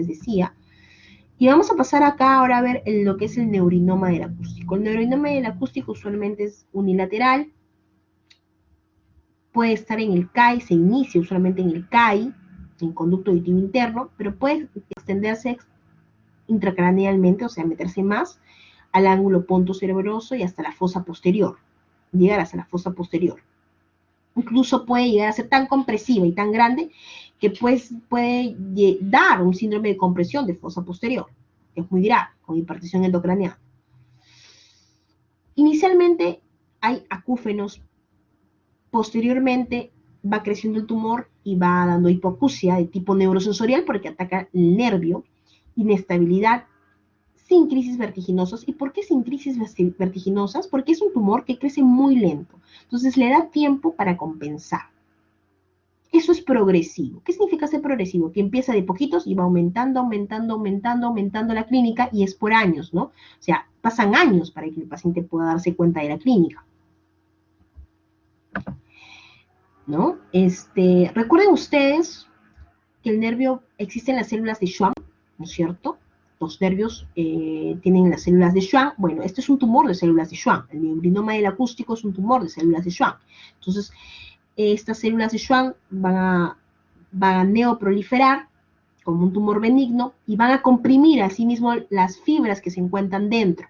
decía. Y vamos a pasar acá ahora a ver lo que es el neurinoma del acústico. El neurinoma del acústico usualmente es unilateral, puede estar en el CAI, se inicia usualmente en el CAI, en conducto auditivo interno, pero puede extenderse intracranealmente, o sea, meterse más al ángulo pontocerebroso y hasta la fosa posterior, llegar hasta la fosa posterior. Incluso puede llegar a ser tan compresiva y tan grande que pues, puede dar un síndrome de compresión de fosa posterior, que es muy grave, con hipertensión endocraneal. Inicialmente hay acúfenos, posteriormente va creciendo el tumor y va dando hipoacusia de tipo neurosensorial porque ataca el nervio, inestabilidad, sin crisis vertiginosas. ¿Y por qué sin crisis vertiginosas? Porque es un tumor que crece muy lento. Entonces le da tiempo para compensar. Eso es progresivo. ¿Qué significa ser progresivo? Que empieza de poquitos y va aumentando, aumentando, aumentando, aumentando la clínica y es por años, ¿no? O sea, pasan años para que el paciente pueda darse cuenta de la clínica, ¿no? Recuerden ustedes que el nervio, existen las células de Schwann, ¿no es cierto? Los nervios tienen las células de Schwann. Bueno, este es un tumor de células de Schwann. El neurinoma del acústico es un tumor de células de Schwann. Entonces, estas células de Schwann van a neoproliferar como un tumor benigno y van a comprimir a sí mismo las fibras que se encuentran dentro.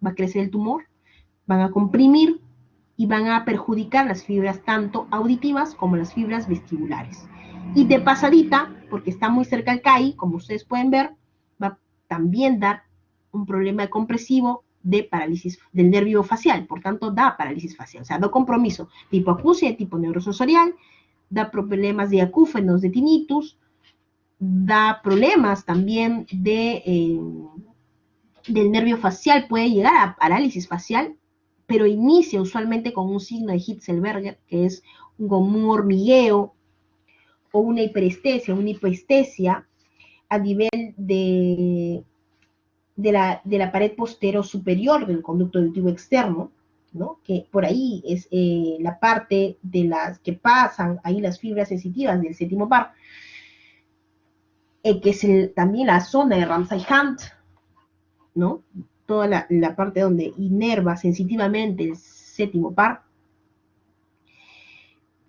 Va a crecer el tumor, van a comprimir y van a perjudicar las fibras tanto auditivas como las fibras vestibulares. Y de pasadita, porque está muy cerca al CAI, como ustedes pueden ver, va a también dar un problema compresivo de parálisis del nervio facial, por tanto da parálisis facial, o sea, da compromiso de hipoacusia de tipo neurosensorial, da problemas de acúfenos, de tinnitus, da problemas también del nervio facial, puede llegar a parálisis facial, pero inicia usualmente con un signo de Hitzelberger, que es como un hormigueo o una hiperestesia, una hipoestesia a nivel de la pared posterior superior del conducto auditivo externo, ¿no? Que por ahí es la parte de las que pasan ahí las fibras sensitivas del séptimo par, que es también la zona de Ramsay-Hunt, ¿no? Toda la parte donde inerva sensitivamente el séptimo par.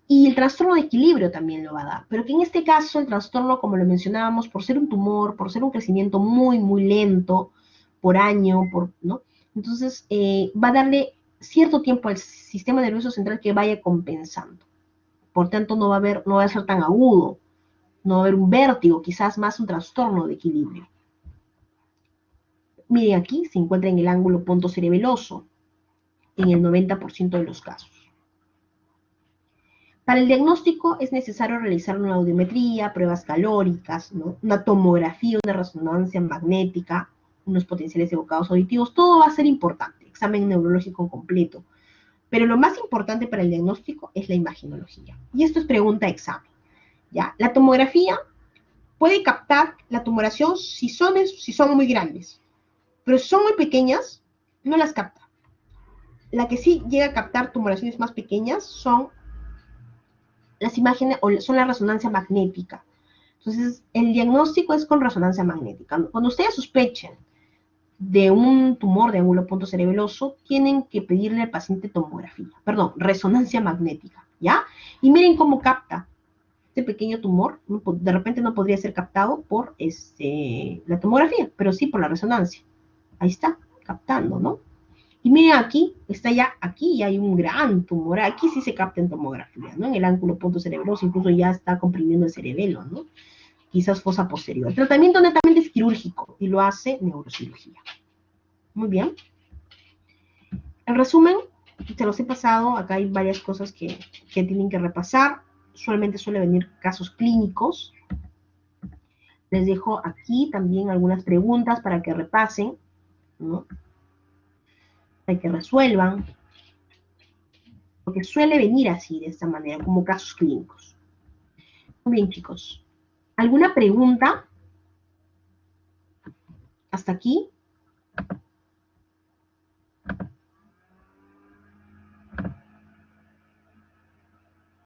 Y el trastorno de equilibrio también lo va a dar, pero que en este caso el trastorno, como lo mencionábamos, por ser un tumor, por ser un crecimiento muy, muy lento, por año, ¿no? Entonces va a darle cierto tiempo al sistema nervioso central que vaya compensando. Por tanto, no va a ser tan agudo, no va a haber un vértigo, quizás más un trastorno de equilibrio. Miren aquí, se encuentra en el ángulo pontocerebeloso, en el 90% de los casos. Para el diagnóstico es necesario realizar una audiometría, pruebas calóricas, ¿no? Una tomografía, una resonancia magnética, unos potenciales evocados auditivos, todo va a ser importante, examen neurológico completo. Pero lo más importante para el diagnóstico es la imagenología. Y esto es pregunta de examen, ¿ya? La tomografía puede captar la tumoración si son muy grandes, pero si son muy pequeñas, no las capta. La que sí llega a captar tumoraciones más pequeñas son las imágenes o son la resonancia magnética. Entonces, el diagnóstico es con resonancia magnética. Cuando ustedes sospechen de un tumor de ángulo punto cerebeloso, tienen que pedirle al paciente tomografía, perdón, resonancia magnética, ¿ya? Y miren cómo capta este pequeño tumor. De repente no podría ser captado por la tomografía, pero sí por la resonancia. Ahí está, captando, ¿no? Y miren aquí, está ya aquí y hay un gran tumor. Aquí sí se capta en tomografía, ¿no? En el ángulo punto cerebeloso, incluso ya está comprimiendo el cerebelo, ¿no? Quizás fosa posterior. El tratamiento netamente es quirúrgico y lo hace neurocirugía. Muy bien. En resumen, se los he pasado. Acá hay varias cosas que tienen que repasar. Usualmente suele venir casos clínicos. Les dejo aquí también algunas preguntas para que repasen, ¿no? Para que resuelvan. Porque suele venir así, de esta manera, como casos clínicos. Muy bien, chicos. ¿Alguna pregunta? ¿Hasta aquí?